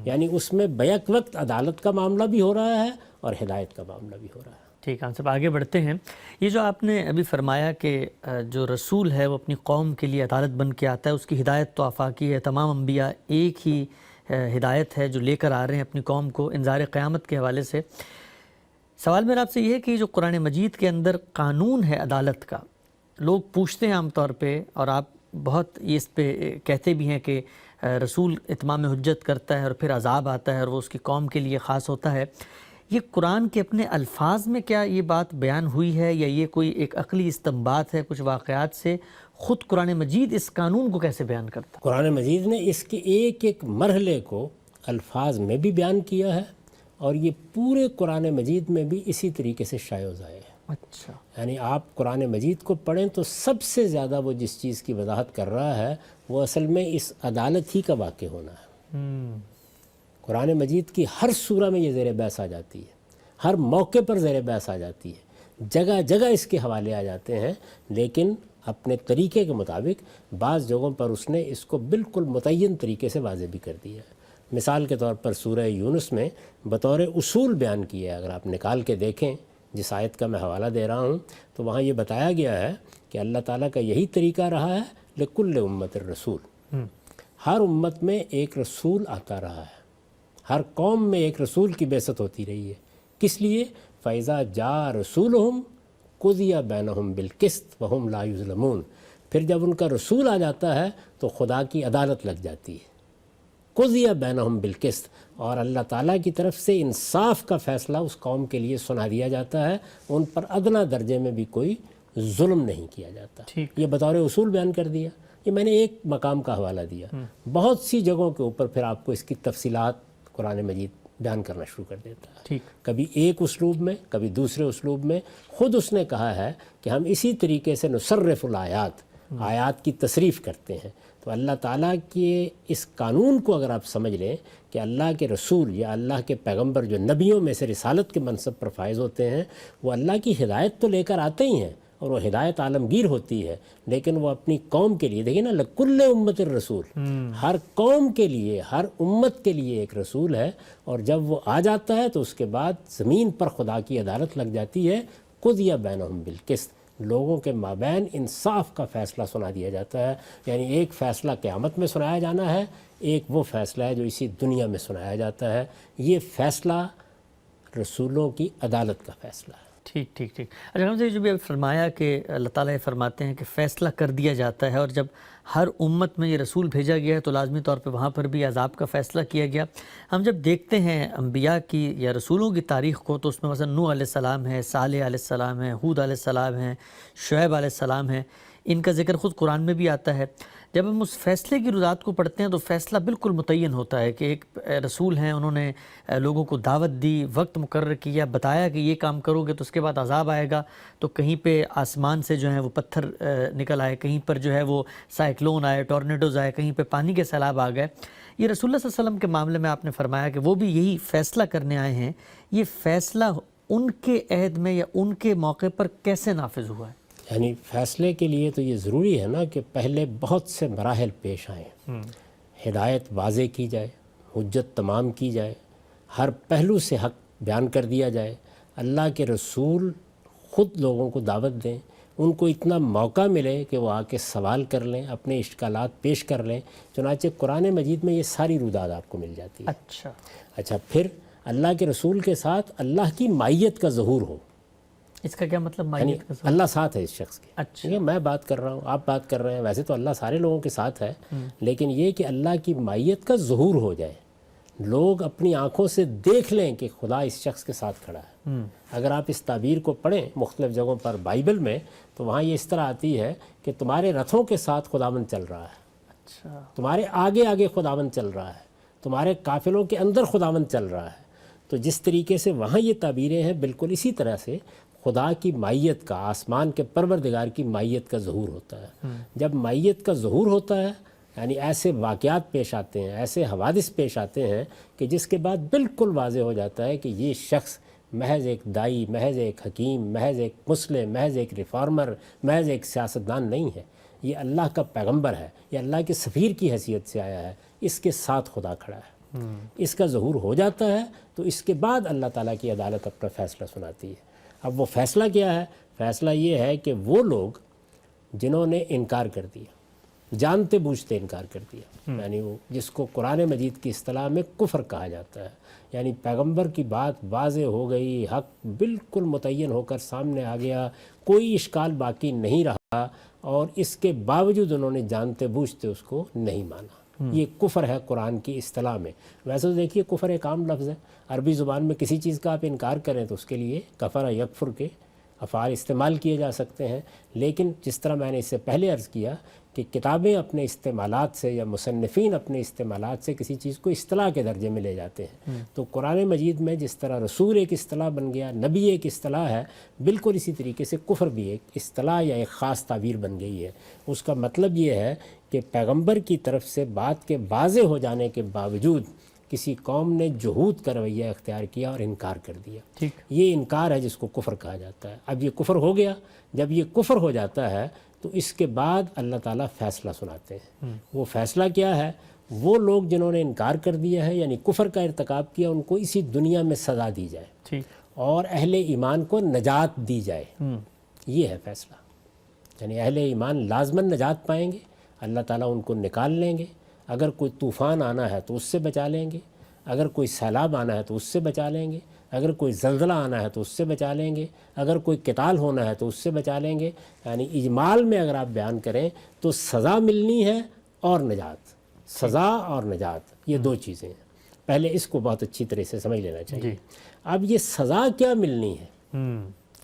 یعنی اس میں بیک وقت عدالت کا معاملہ بھی ہو رہا ہے اور ہدایت کا معاملہ بھی ہو رہا ہے۔ ٹھیک، ہم سب آگے بڑھتے ہیں۔ یہ جو آپ نے ابھی فرمایا کہ جو رسول ہے وہ اپنی قوم کے لیے عدالت بن کے آتا ہے، اس کی ہدایت تو آفاقی ہے، تمام انبیاء ایک ہی ہدایت ہے جو لے کر آ رہے ہیں اپنی قوم کو انذار قیامت کے حوالے سے۔ سوال میرا آپ سے یہ ہے کہ جو قرآن مجید کے اندر قانون ہے عدالت کا، لوگ پوچھتے ہیں عام طور پہ، اور آپ بہت اس پہ کہتے بھی ہیں کہ رسول اتمام حجت کرتا ہے اور پھر عذاب آتا ہے اور وہ اس کی قوم کے لیے خاص ہوتا ہے، یہ قرآن کے اپنے الفاظ میں کیا یہ بات بیان ہوئی ہے، یا یہ کوئی ایک عقلی استنباط ہے کچھ واقعات سے؟ خود قرآن مجید اس قانون کو کیسے بیان کرتا ہے؟ قرآن مجید نے اس کے ایک ایک مرحلے کو الفاظ میں بھی بیان کیا ہے، اور یہ پورے قرآن مجید میں بھی اسی طریقے سے شائع و ضائع ہے۔ اچھا، یعنی آپ قرآن مجید کو پڑھیں تو سب سے زیادہ وہ جس چیز کی وضاحت کر رہا ہے وہ اصل میں اس عدالت ہی کا واقع ہونا ہے۔ قرآن مجید کی ہر سورہ میں یہ زیر بحث آ جاتی ہے، ہر موقع پر زیر بحث آ جاتی ہے، جگہ جگہ اس کے حوالے آ جاتے ہیں، لیکن اپنے طریقے کے مطابق بعض جگہوں پر اس نے اس کو بالکل متعین طریقے سے واضح بھی کر دیا ہے۔ مثال کے طور پر سورہ یونس میں بطور اصول بیان کیا ہے، اگر آپ نکال کے دیکھیں جس آیت کا میں حوالہ دے رہا ہوں تو وہاں یہ بتایا گیا ہے کہ اللہ تعالیٰ کا یہی طریقہ رہا ہے، لکل امت الرسول، ہر امت میں ایک رسول آتا رہا ہے، ہر قوم میں ایک رسول کی بعثت ہوتی رہی ہے۔ کس لیے؟ فَإِذَا جَاءَ رَسُولُهُمْ قُضِيَ بَيْنَهُمْ بِالْقِسْطِ وَهُمْ لَا يُظْلَمُونَ، پھر جب ان کا رسول آ جاتا ہے تو خدا کی عدالت لگ جاتی ہے، قُضِيَ بَيْنَهُمْ بِالْقِسْطِ، اور اللہ تعالیٰ کی طرف سے انصاف کا فیصلہ اس قوم کے لیے سنا دیا جاتا ہے، ان پر ادنا درجے میں بھی کوئی ظلم نہیں کیا جاتا۔ یہ بطور اصول بیان کر دیا، یہ میں نے ایک مقام کا حوالہ دیا، بہت سی جگہوں کے اوپر پھر آپ کو اس کی تفصیلات قرآن مجید بیان کرنا شروع کر دیتا ہے، کبھی ایک اسلوب میں، کبھی دوسرے اسلوب میں۔ خود اس نے کہا ہے کہ ہم اسی طریقے سے نصرف الآیات، آیات کی تصریف کرتے ہیں۔ تو اللہ تعالیٰ کے اس قانون کو اگر آپ سمجھ لیں کہ اللہ کے رسول یا اللہ کے پیغمبر جو نبیوں میں سے رسالت کے منصب پر فائز ہوتے ہیں، وہ اللہ کی ہدایت تو لے کر آتے ہی ہیں، اور وہ ہدایت عالمگیر ہوتی ہے، لیکن وہ اپنی قوم کے لیے، دیکھیں نا، لکل امت الرسول، ہر قوم کے لیے، ہر امت کے لیے ایک رسول ہے، اور جب وہ آ جاتا ہے تو اس کے بعد زمین پر خدا کی عدالت لگ جاتی ہے، قضی بینہم بالقسط، لوگوں کے مابین انصاف کا فیصلہ سنا دیا جاتا ہے۔ یعنی ایک فیصلہ قیامت میں سنایا جانا ہے، ایک وہ فیصلہ ہے جو اسی دنیا میں سنایا جاتا ہے۔ یہ فیصلہ رسولوں کی عدالت کا فیصلہ ہے۔ ٹھیک۔ اچھا، ہم سے جو بھی فرمایا کہ اللہ تعالیٰ یہ فرماتے ہیں کہ فیصلہ کر دیا جاتا ہے، اور جب ہر امت میں یہ رسول بھیجا گیا ہے تو لازمی طور پہ وہاں پر بھی عذاب کا فیصلہ کیا گیا۔ ہم جب دیکھتے ہیں انبیاء کی یا رسولوں کی تاریخ کو تو اس میں مثلا نوح علیہ السلام ہے، صالح علیہ السلام ہے، ہود علیہ السلام ہے، شعیب علیہ السلام ہے، ان کا ذکر خود قرآن میں بھی آتا ہے۔ جب ہم اس فیصلے کی رضاعت کو پڑھتے ہیں تو فیصلہ بالکل متعین ہوتا ہے کہ ایک رسول ہیں، انہوں نے لوگوں کو دعوت دی، وقت مقرر کیا، بتایا کہ یہ کام کرو گے تو اس کے بعد عذاب آئے گا، تو کہیں پہ آسمان سے جو ہے وہ پتھر نکل آئے، کہیں پر جو ہے وہ سائیکلون آئے، ٹورنیڈوز آئے، کہیں پہ پانی کے سیلاب آ گئے۔ یہ رسول اللہ صلی اللہ علیہ وسلم کے معاملے میں آپ نے فرمایا کہ وہ بھی یہی فیصلہ کرنے آئے ہیں، یہ فیصلہ ان کے عہد میں یا ان کے موقع پر کیسے نافذ ہوا ہے؟ یعنی فیصلے کے لیے تو یہ ضروری ہے نا کہ پہلے بہت سے مراحل پیش آئیں، ہدایت واضح کی جائے، حجت تمام کی جائے، ہر پہلو سے حق بیان کر دیا جائے، اللہ کے رسول خود لوگوں کو دعوت دیں، ان کو اتنا موقع ملے کہ وہ آ کے سوال کر لیں، اپنے اشکالات پیش کر لیں۔ چنانچہ قرآن مجید میں یہ ساری روداد آپ کو مل جاتی ہے۔ اچھا، پھر اللہ کے رسول کے ساتھ اللہ کی مائیت کا ظہور ہو، اس کا کیا مطلب یعنی مائیت کا ظہور؟ اللہ ساتھ ہے اس شخص کے. اچھا ٹھیک ہے، میں بات کر رہا ہوں، آپ بات کر رہے ہیں، ویسے تو اللہ سارے لوگوں کے ساتھ ہے، لیکن یہ کہ اللہ کی مائیت کا ظہور ہو جائے، لوگ اپنی آنکھوں سے دیکھ لیں کہ خدا اس شخص کے ساتھ کھڑا ہے. اگر آپ اس تعبیر کو پڑھیں مختلف جگہوں پر بائبل میں، تو وہاں یہ اس طرح آتی ہے کہ تمہارے رتھوں کے ساتھ خداوند چل رہا ہے، اچھا تمہارے آگے آگے خداوند چل رہا ہے، تمہارے قافلوں کے اندر خداوند چل رہا ہے. تو جس طریقے سے وہاں یہ تعبیریں ہیں، بالکل اسی طرح سے خدا کی مائیت کا، آسمان کے پروردگار کی مائیت کا ظہور ہوتا ہے. جب مائیت کا ظہور ہوتا ہے، یعنی ایسے واقعات پیش آتے ہیں، ایسے حوادث پیش آتے ہیں کہ جس کے بعد بالکل واضح ہو جاتا ہے کہ یہ شخص محض ایک دائی، محض ایک حکیم، محض ایک مسلم، محض ایک ریفارمر، محض ایک سیاستدان نہیں ہے، یہ اللہ کا پیغمبر ہے، یہ اللہ کے سفیر کی حیثیت سے آیا ہے، اس کے ساتھ خدا کھڑا ہے. اس کا ظہور ہو جاتا ہے تو اس کے بعد اللہ تعالیٰ کی عدالت اپنا فیصلہ سناتی ہے. اب وہ فیصلہ کیا ہے؟ فیصلہ یہ ہے کہ وہ لوگ جنہوں نے انکار کر دیا، جانتے بوجھتے انکار کر دیا، یعنی وہ جس کو قرآن مجید کی اصطلاح میں کفر کہا جاتا ہے، یعنی پیغمبر کی بات واضح ہو گئی، حق بالکل متعین ہو کر سامنے آ گیا، کوئی اشکال باقی نہیں رہا، اور اس کے باوجود انہوں نے جانتے بوجھتے اس کو نہیں مانا. یہ کفر ہے قرآن کی اصطلاح میں. ویسے تو دیکھیے کفر ایک عام لفظ ہے، عربی زبان میں کسی چیز کا آپ انکار کریں تو اس کے لیے کفر یکفر کے افعال استعمال کیے جا سکتے ہیں. لیکن جس طرح میں نے اس سے پہلے عرض کیا کہ کتابیں اپنے استعمالات سے یا مصنفین اپنے استعمالات سے کسی چیز کو اصطلاح کے درجے میں لے جاتے ہیں، تو قرآن مجید میں جس طرح رسول ایک اصطلاح بن گیا، نبی ایک اصطلاح ہے، بالکل اسی طریقے سے کفر بھی ایک اصطلاح یا ایک خاص تعبیر بن گئی ہے. اس کا مطلب یہ ہے کہ پیغمبر کی طرف سے بات کے واضح ہو جانے کے باوجود کسی قوم نے جہود کا رویہ اختیار کیا اور انکار کر دیا. ٹھیک. یہ انکار ہے جس کو کفر کہا جاتا ہے. اب یہ کفر ہو گیا، جب یہ کفر ہو جاتا ہے تو اس کے بعد اللہ تعالیٰ فیصلہ سناتے ہیں. وہ فیصلہ کیا ہے؟ وہ لوگ جنہوں نے انکار کر دیا ہے، یعنی کفر کا ارتکاب کیا، ان کو اسی دنیا میں سزا دی جائے ٹھیک. اور اہل ایمان کو نجات دی جائے. یہ ہے فیصلہ. یعنی اہل ایمان لازماً نجات پائیں گے، اللہ تعالیٰ ان کو نکال لیں گے. اگر کوئی طوفان آنا ہے تو اس سے بچا لیں گے، اگر کوئی سیلاب آنا ہے تو اس سے بچا لیں گے، اگر کوئی زلزلہ آنا ہے تو اس سے بچا لیں گے، اگر کوئی قتال ہونا ہے تو اس سے بچا لیں گے. یعنی اجمال میں اگر آپ بیان کریں تو سزا ملنی ہے اور نجات. سزا اور نجات یہ دو چیزیں ہیں. پہلے اس کو بہت اچھی طرح سے سمجھ لینا چاہیے. اب یہ سزا کیا ملنی ہے،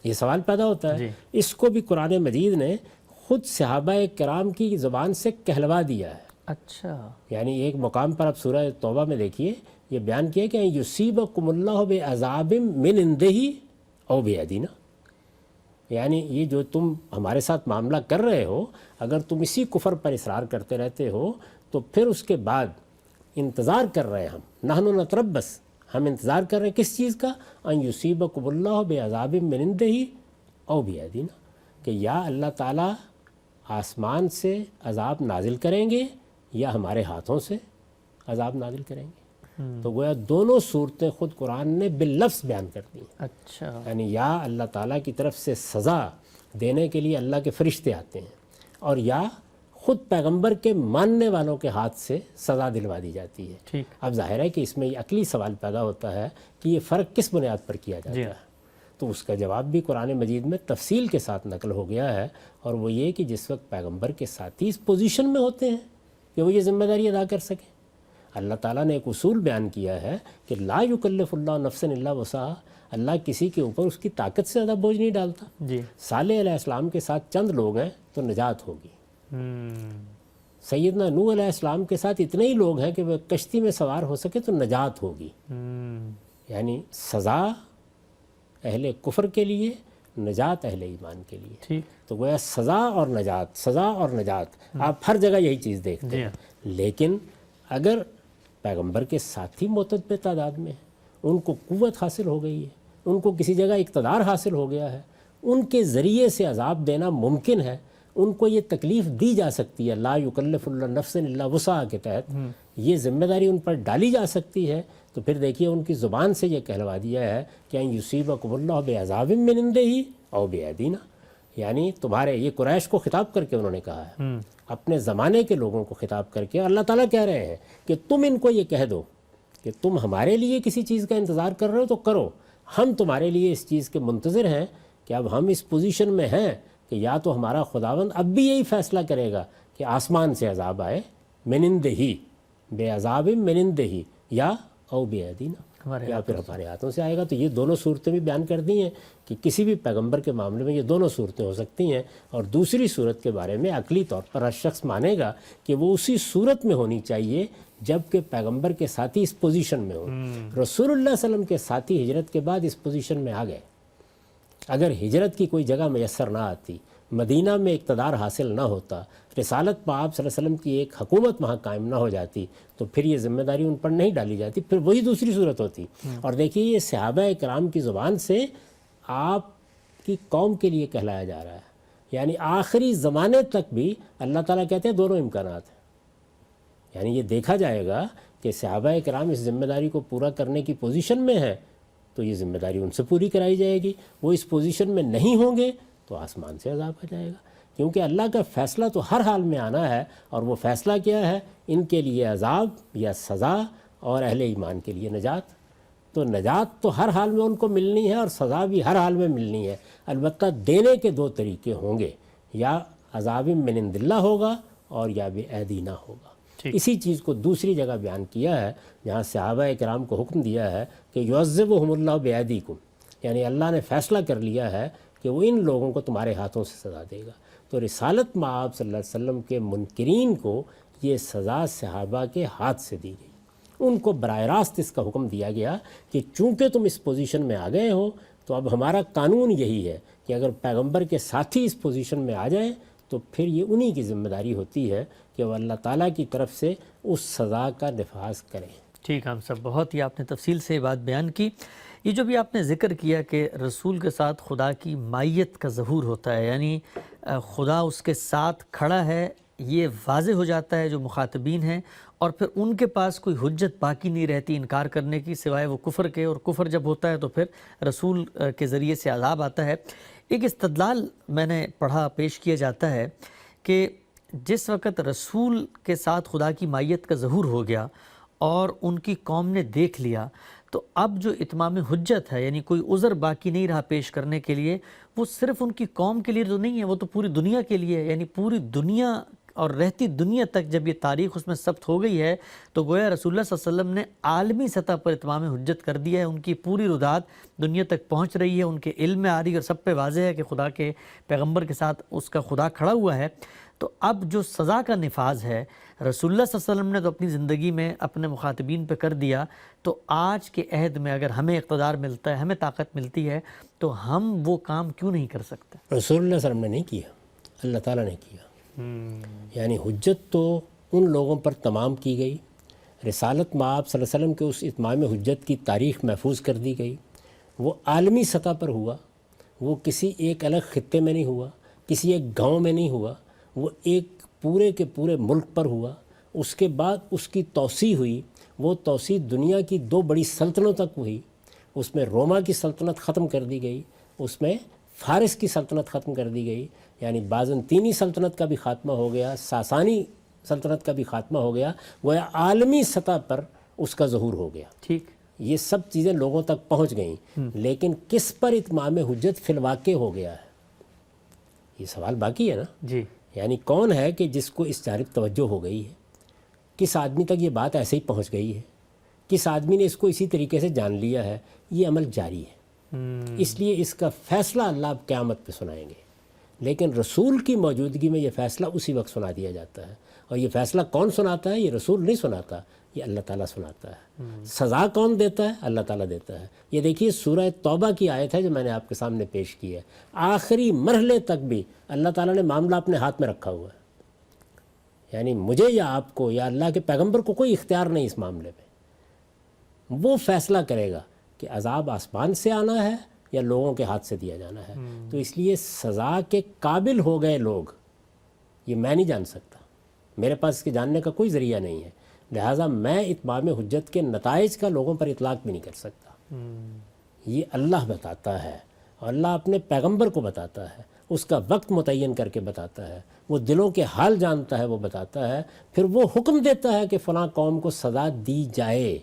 یہ سوال پیدا ہوتا ہے. اس کو بھی قرآن مجید نے خود صحابہ کرام کی زبان سے کہلوا دیا ہے. اچھا. یعنی ایک مقام پر آپ سورہ توبہ میں دیکھیے، یہ بیان کیا کہ یصیبکم اللہ بعذاب من عندہ او بایدینا، یعنی یہ جو تم ہمارے ساتھ معاملہ کر رہے ہو، اگر تم اسی کفر پر اصرار کرتے رہتے ہو تو پھر اس کے بعد انتظار کر رہے ہیں ہم، نحن نتربص، ہم انتظار کر رہے ہیں کس چیز کا؟ ان یصیبکم اللہ بعذاب من عندہ او بایدینا، کہ یا اللہ تعالیٰ آسمان سے عذاب نازل کریں گے یا ہمارے ہاتھوں سے عذاب نازل کریں گے. تو گویا دونوں صورتیں خود قرآن نے باللفظ بیان کر دی. اچھا. یعنی یا اللہ تعالیٰ کی طرف سے سزا دینے کے لیے اللہ کے فرشتے آتے ہیں، اور یا خود پیغمبر کے ماننے والوں کے ہاتھ سے سزا دلوا دی جاتی ہے. ٹھیک. اب ظاہر ہے کہ اس میں یہ عقلی سوال پیدا ہوتا ہے کہ یہ فرق کس بنیاد پر کیا جاتا ہے. تو اس کا جواب بھی قرآن مجید میں تفصیل کے ساتھ نقل ہو گیا ہے، اور وہ یہ کہ جس وقت پیغمبر کے ساتھی اس پوزیشن میں ہوتے ہیں کہ وہ یہ ذمہ داری ادا کر سکیں. اللہ تعالیٰ نے ایک اصول بیان کیا ہے کہ لا یکلف اللہ نفسا الا وسعها، اللہ کسی کے اوپر اس کی طاقت سے زیادہ بوجھ نہیں ڈالتا. صالح علیہ السلام کے ساتھ چند لوگ ہیں تو نجات ہوگی. سیدنا نوح علیہ السلام کے ساتھ اتنے ہی لوگ ہیں کہ وہ کشتی میں سوار ہو سکے تو نجات ہوگی. یعنی سزا اہل کفر کے لیے، نجات اہل ایمان کے لیے. تو گویا سزا اور نجات، سزا اور نجات، آپ ہر جگہ یہی چیز دیکھتے ہیں. لیکن اگر پیغمبر کے ساتھی معتدل تعداد میں ہیں، ان کو قوت حاصل ہو گئی ہے، ان کو کسی جگہ اقتدار حاصل ہو گیا ہے، ان کے ذریعے سے عذاب دینا ممکن ہے، ان کو یہ تکلیف دی جا سکتی ہے، لا یکلف اللہ نفسا الا وسعها کے تحت یہ ذمہ داری ان پر ڈالی جا سکتی ہے. تو پھر دیکھیے ان کی زبان سے یہ کہلوا دیا ہے کہ ان یصیبکم اللہ بعذاب من عندہ او بایدینا، یعنی تمہارے، یہ قریش کو خطاب کر کے انہوں نے کہا ہے، اپنے زمانے کے لوگوں کو خطاب کر کے اللہ تعالیٰ کہہ رہے ہیں کہ تم ان کو یہ کہہ دو کہ تم ہمارے لیے کسی چیز کا انتظار کر رہے ہو تو کرو، ہم تمہارے لیے اس چیز کے منتظر ہیں کہ اب ہم اس پوزیشن میں ہیں کہ یا تو ہمارا خداوند اب بھی یہی فیصلہ کرے گا کہ آسمان سے عذاب آئے منند ہی بے عذاب منند ہی، یا او بے ایدینا، یا پھر ہمارے ہاتھوں سے آئے گا۔ تو یہ دونوں صورتیں بھی بیان کر دی ہیں کہ کسی بھی پیغمبر کے معاملے میں یہ دونوں صورتیں ہو سکتی ہیں، اور دوسری صورت کے بارے میں عقلی طور پر ہر شخص مانے گا کہ وہ اسی صورت میں ہونی چاہیے جب کہ پیغمبر کے ساتھی اس پوزیشن میں ہوں۔ رسول اللہ صلی اللہ علیہ وسلم کے ساتھی ہجرت کے بعد اس پوزیشن میں آ گئے۔ اگر ہجرت کی کوئی جگہ میسر نہ آتی، مدینہ میں اقتدار حاصل نہ ہوتا، رسالت پہ آپ صلی اللہ علیہ وسلم کی ایک حکومت وہاں قائم نہ ہو جاتی، تو پھر یہ ذمہ داری ان پر نہیں ڈالی جاتی، پھر وہی دوسری صورت ہوتی۔ اور دیکھیے یہ صحابہ کرام کی زبان سے آپ کی قوم کے لیے کہلایا جا رہا ہے، یعنی آخری زمانے تک بھی اللہ تعالیٰ کہتے ہیں دونوں امکانات ہیں۔ یعنی یہ دیکھا جائے گا کہ صحابہ کرام اس ذمہ داری کو پورا کرنے کی پوزیشن میں ہیں تو یہ ذمہ داری ان سے پوری کرائی جائے گی، وہ اس پوزیشن میں نہیں ہوں گے تو آسمان سے عذاب آ جائے گا، کیونکہ اللہ کا فیصلہ تو ہر حال میں آنا ہے، اور وہ فیصلہ کیا ہے؟ ان کے لیے عذاب یا سزا، اور اہل ایمان کے لیے نجات۔ تو نجات تو ہر حال میں ان کو ملنی ہے، اور سزا بھی ہر حال میں ملنی ہے، البتہ دینے کے دو طریقے ہوں گے، یا عذاب من عند اللہ ہوگا اور یا بے ایدینا ہوگا۔ اسی چیز کو دوسری جگہ بیان کیا ہے جہاں صحابہ کرام کو حکم دیا ہے کہ یعذبہم اللہ بایدیکم، یعنی اللہ نے فیصلہ کر لیا ہے کہ وہ ان لوگوں کو تمہارے ہاتھوں سے سزا دے گا۔ تو رسالت مآب صلی اللہ علیہ وسلم کے منکرین کو یہ سزا صحابہ کے ہاتھ سے دی گئی، ان کو براہ راست اس کا حکم دیا گیا کہ چونکہ تم اس پوزیشن میں آ گئے ہو تو اب ہمارا قانون یہی ہے کہ اگر پیغمبر کے ساتھی اس پوزیشن میں آ جائیں تو پھر یہ انہی کی ذمہ داری ہوتی ہے کہ وہ اللہ تعالیٰ کی طرف سے اس سزا کا نفاذ کریں۔ ٹھیک ہم سب، بہت ہی آپ نے تفصیل سے بات بیان کی۔ یہ جو بھی آپ نے ذکر کیا کہ رسول کے ساتھ خدا کی مائیت کا ظہور ہوتا ہے، یعنی خدا اس کے ساتھ کھڑا ہے، یہ واضح ہو جاتا ہے جو مخاطبین ہیں، اور پھر ان کے پاس کوئی حجت باقی نہیں رہتی انکار کرنے کی سوائے وہ کفر کے، اور کفر جب ہوتا ہے تو پھر رسول کے ذریعے سے عذاب آتا ہے۔ ایک استدلال میں نے پڑھا، پیش کیا جاتا ہے کہ جس وقت رسول کے ساتھ خدا کی مائیت کا ظہور ہو گیا اور ان کی قوم نے دیکھ لیا، تو اب جو اتمام حجت ہے، یعنی کوئی عذر باقی نہیں رہا پیش کرنے کے لیے، وہ صرف ان کی قوم کے لیے تو نہیں ہے، وہ تو پوری دنیا کے لیے ہے، یعنی پوری دنیا اور رہتی دنیا تک جب یہ تاریخ اس میں ثبت ہو گئی ہے تو گویا رسول اللہ صلی اللہ علیہ وسلم نے عالمی سطح پر اتمام حجت کر دیا ہے، ان کی پوری رودات دنیا تک پہنچ رہی ہے، ان کے علم میں آ رہی ہے، اور سب پہ واضح ہے کہ خدا کے پیغمبر کے ساتھ اس کا خدا کھڑا ہوا ہے۔ تو اب جو سزا کا نفاذ ہے رسول اللہ صلی اللہ علیہ وسلم نے تو اپنی زندگی میں اپنے مخاطبین پہ کر دیا، تو آج کے عہد میں اگر ہمیں اقتدار ملتا ہے، ہمیں طاقت ملتی ہے، تو ہم وہ کام کیوں نہیں کر سکتے؟ رسول اللہ صلی اللہ علیہ وسلم نے نہیں کیا، اللہ تعالیٰ نے کیا۔ یعنی حجت تو ان لوگوں پر تمام کی گئی، رسالت مآب صلی اللہ علیہ وسلم کے اس اتمام حجت کی تاریخ محفوظ کر دی گئی، وہ عالمی سطح پر ہوا، وہ کسی ایک الگ خطے میں نہیں ہوا، کسی ایک گاؤں میں نہیں ہوا، وہ ایک پورے کے پورے ملک پر ہوا۔ اس کے بعد اس کی توسیع ہوئی، وہ توسیع دنیا کی دو بڑی سلطنتوں تک ہوئی، اس میں روما کی سلطنت ختم کر دی گئی، اس میں فارس کی سلطنت ختم کر دی گئی، یعنی بازنطینی سلطنت کا بھی خاتمہ ہو گیا، ساسانی سلطنت کا بھی خاتمہ ہو گیا، گویا عالمی سطح پر اس کا ظہور ہو گیا۔ ٹھیک، یہ سب چیزیں لوگوں تک پہنچ گئیں، لیکن کس پر اتمام حجت فی الواقع ہو گیا ہے، یہ سوال باقی ہے نا۔ جی، یعنی کون ہے کہ جس کو اس جانب توجہ ہو گئی ہے، کس آدمی تک یہ بات ایسے ہی پہنچ گئی ہے، کس آدمی نے اس کو اسی طریقے سے جان لیا ہے؟ یہ عمل جاری ہے، اس لیے اس کا فیصلہ اللہ اب قیامت پہ سنائیں گے، لیکن رسول کی موجودگی میں یہ فیصلہ اسی وقت سنا دیا جاتا ہے۔ اور یہ فیصلہ کون سناتا ہے؟ یہ رسول نہیں سناتا، یہ اللہ تعالیٰ سناتا ہے۔ سزا کون دیتا ہے؟ اللہ تعالیٰ دیتا ہے۔ یہ دیکھیے سورہ توبہ کی آیت ہے جو میں نے آپ کے سامنے پیش کی ہے، آخری مرحلے تک بھی اللہ تعالیٰ نے معاملہ اپنے ہاتھ میں رکھا ہوا ہے، یعنی مجھے یا آپ کو یا اللہ کے پیغمبر کو کوئی اختیار نہیں اس معاملے میں، وہ فیصلہ کرے گا کہ عذاب آسمان سے آنا ہے یا لوگوں کے ہاتھ سے دیا جانا ہے۔ تو اس لیے سزا کے قابل ہو گئے لوگ، یہ میں نہیں جان سکتا، میرے پاس اس کے جاننے کا کوئی ذریعہ نہیں ہے، لہٰذا میں اتمام حجت کے نتائج کا لوگوں پر اطلاق بھی نہیں کر سکتا۔ یہ اللہ بتاتا ہے، اور اللہ اپنے پیغمبر کو بتاتا ہے، اس کا وقت متعین کر کے بتاتا ہے، وہ دلوں کے حال جانتا ہے، وہ بتاتا ہے، پھر وہ حکم دیتا ہے کہ فلاں قوم کو سزا دی جائے،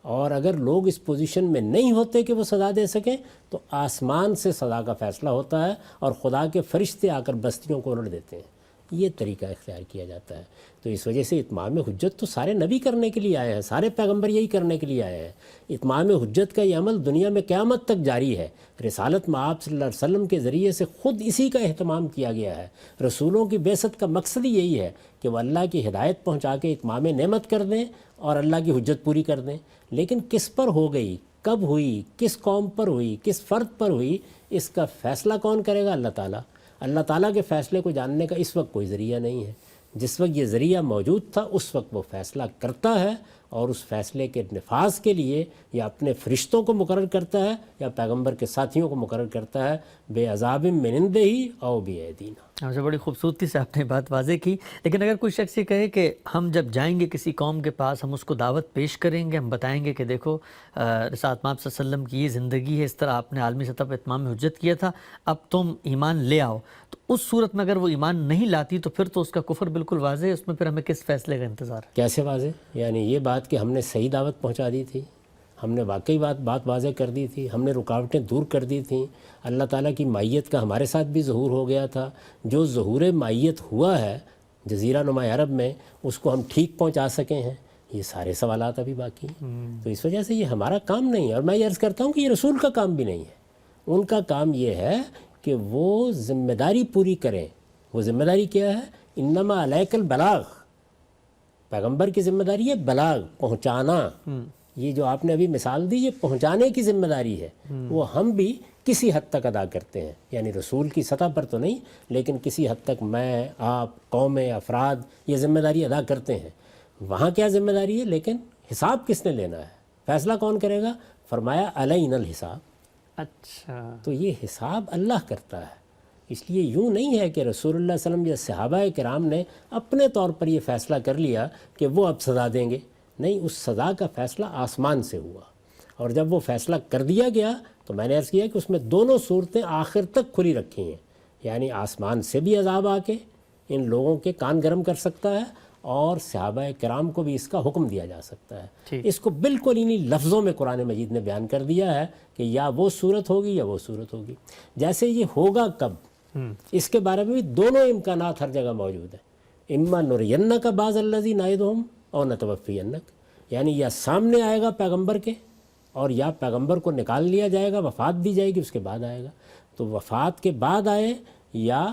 اور اگر لوگ اس پوزیشن میں نہیں ہوتے کہ وہ سزا دے سکیں تو آسمان سے سزا کا فیصلہ ہوتا ہے اور خدا کے فرشتے آ کر بستیوں کو الٹ دیتے ہیں. یہ طریقہ اختیار کیا جاتا ہے. تو اس وجہ سے اتمام حجت تو سارے نبی کرنے کے لیے آئے ہیں, سارے پیغمبر یہی کرنے کے لیے آئے ہیں. اتمام حجت کا یہ عمل دنیا میں قیامت تک جاری ہے. رسالت مآب صلی اللہ علیہ وسلم کے ذریعے سے خود اسی کا اہتمام کیا گیا ہے. رسولوں کی بعثت کا مقصد ہی یہی ہے کہ وہ اللہ کی ہدایت پہنچا کے اتمام نعمت کر دیں اور اللہ کی حجت پوری کر دیں. لیکن کس پر ہو گئی, کب ہوئی, کس قوم پر ہوئی, کس فرد پر ہوئی, اس کا فیصلہ کون کرے گا؟ اللہ تعالیٰ. اللہ تعالیٰ کے فیصلے کو جاننے کا اس وقت کوئی ذریعہ نہیں ہے. جس وقت یہ ذریعہ موجود تھا اس وقت وہ فیصلہ کرتا ہے اور اس فیصلے کے نفاذ کے لیے یا اپنے فرشتوں کو مقرر کرتا ہے یا پیغمبر کے ساتھیوں کو مقرر کرتا ہے. بے عذاب من عنده او بایدینا. ہم سے بڑی خوبصورتی سے آپ نے بات واضح کی. لیکن اگر کوئی شخص یہ کہے کہ ہم جب جائیں گے کسی قوم کے پاس, ہم اس کو دعوت پیش کریں گے, ہم بتائیں گے کہ دیکھو رسالت مآب صلی اللہ علیہ وسلم کی یہ زندگی ہے, اس طرح آپ نے عالمی سطح پر اتمام حجت کیا تھا, اب تم ایمان لے آؤ, تو اس صورت میں اگر وہ ایمان نہیں لاتی تو پھر تو اس کا کفر بالکل واضح ہے. اس میں پھر ہمیں کس فیصلے کا انتظار ہے؟ کیسے واضح؟ یعنی یہ بات کہ ہم نے صحیح دعوت پہنچا دی تھی, ہم نے واقعی بات واضح کر دی تھی, ہم نے رکاوٹیں دور کر دی تھیں, اللہ تعالیٰ کی مائیت کا ہمارے ساتھ بھی ظہور ہو گیا تھا. جو ظہور مائیت ہوا ہے جزیرہ نما عرب میں اس کو ہم ٹھیک پہنچا سکے ہیں, یہ سارے سوالات ابھی باقی ہیں. تو اس وجہ سے یہ ہمارا کام نہیں ہے, اور میں یہ عرض کرتا ہوں کہ یہ رسول کا کام بھی نہیں ہے. ان کا کام یہ ہے کہ وہ ذمہ داری پوری کریں. وہ ذمہ داری کیا ہے؟ انما علیک البلاغ. پیغمبر کی ذمہ داری ہے بلاغ, پہنچانا. یہ جو آپ نے ابھی مثال دی یہ پہنچانے کی ذمہ داری ہے, وہ ہم بھی کسی حد تک ادا کرتے ہیں. یعنی رسول کی سطح پر تو نہیں, لیکن کسی حد تک میں, آپ, قومیں, افراد یہ ذمہ داری ادا کرتے ہیں. وہاں کیا ذمہ داری ہے, لیکن حساب کس نے لینا ہے, فیصلہ کون کرے گا؟ فرمایا علینا الحساب. اچھا, تو یہ حساب اللہ کرتا ہے. اس لیے یوں نہیں ہے کہ رسول اللہ صلی اللہ علیہ وسلم یا صحابہ کرام نے اپنے طور پر یہ فیصلہ کر لیا کہ وہ اب سزا دیں گے. نہیں, اس سزا کا فیصلہ آسمان سے ہوا, اور جب وہ فیصلہ کر دیا گیا تو میں نے عرض کیا کہ اس میں دونوں صورتیں آخر تک کھلی رکھی ہیں. یعنی آسمان سے بھی عذاب آ کے ان لوگوں کے کان گرم کر سکتا ہے, اور صحابہ کرام کو بھی اس کا حکم دیا جا سکتا ہے. اس کو بالکل انہی لفظوں میں قرآن مجید نے بیان کر دیا ہے کہ یا وہ صورت ہوگی یا وہ صورت ہوگی. جیسے یہ ہوگا کب, اس کے بارے میں بھی دونوں امکانات ہر جگہ موجود ہیں. اما نرینک بعض الذی نعدہم اور نتوفینک. یعنی یا سامنے آئے گا پیغمبر کے, اور یا پیغمبر کو نکال لیا جائے گا, وفات دی جائے گی, اس کے بعد آئے گا. تو وفات کے بعد آئے یا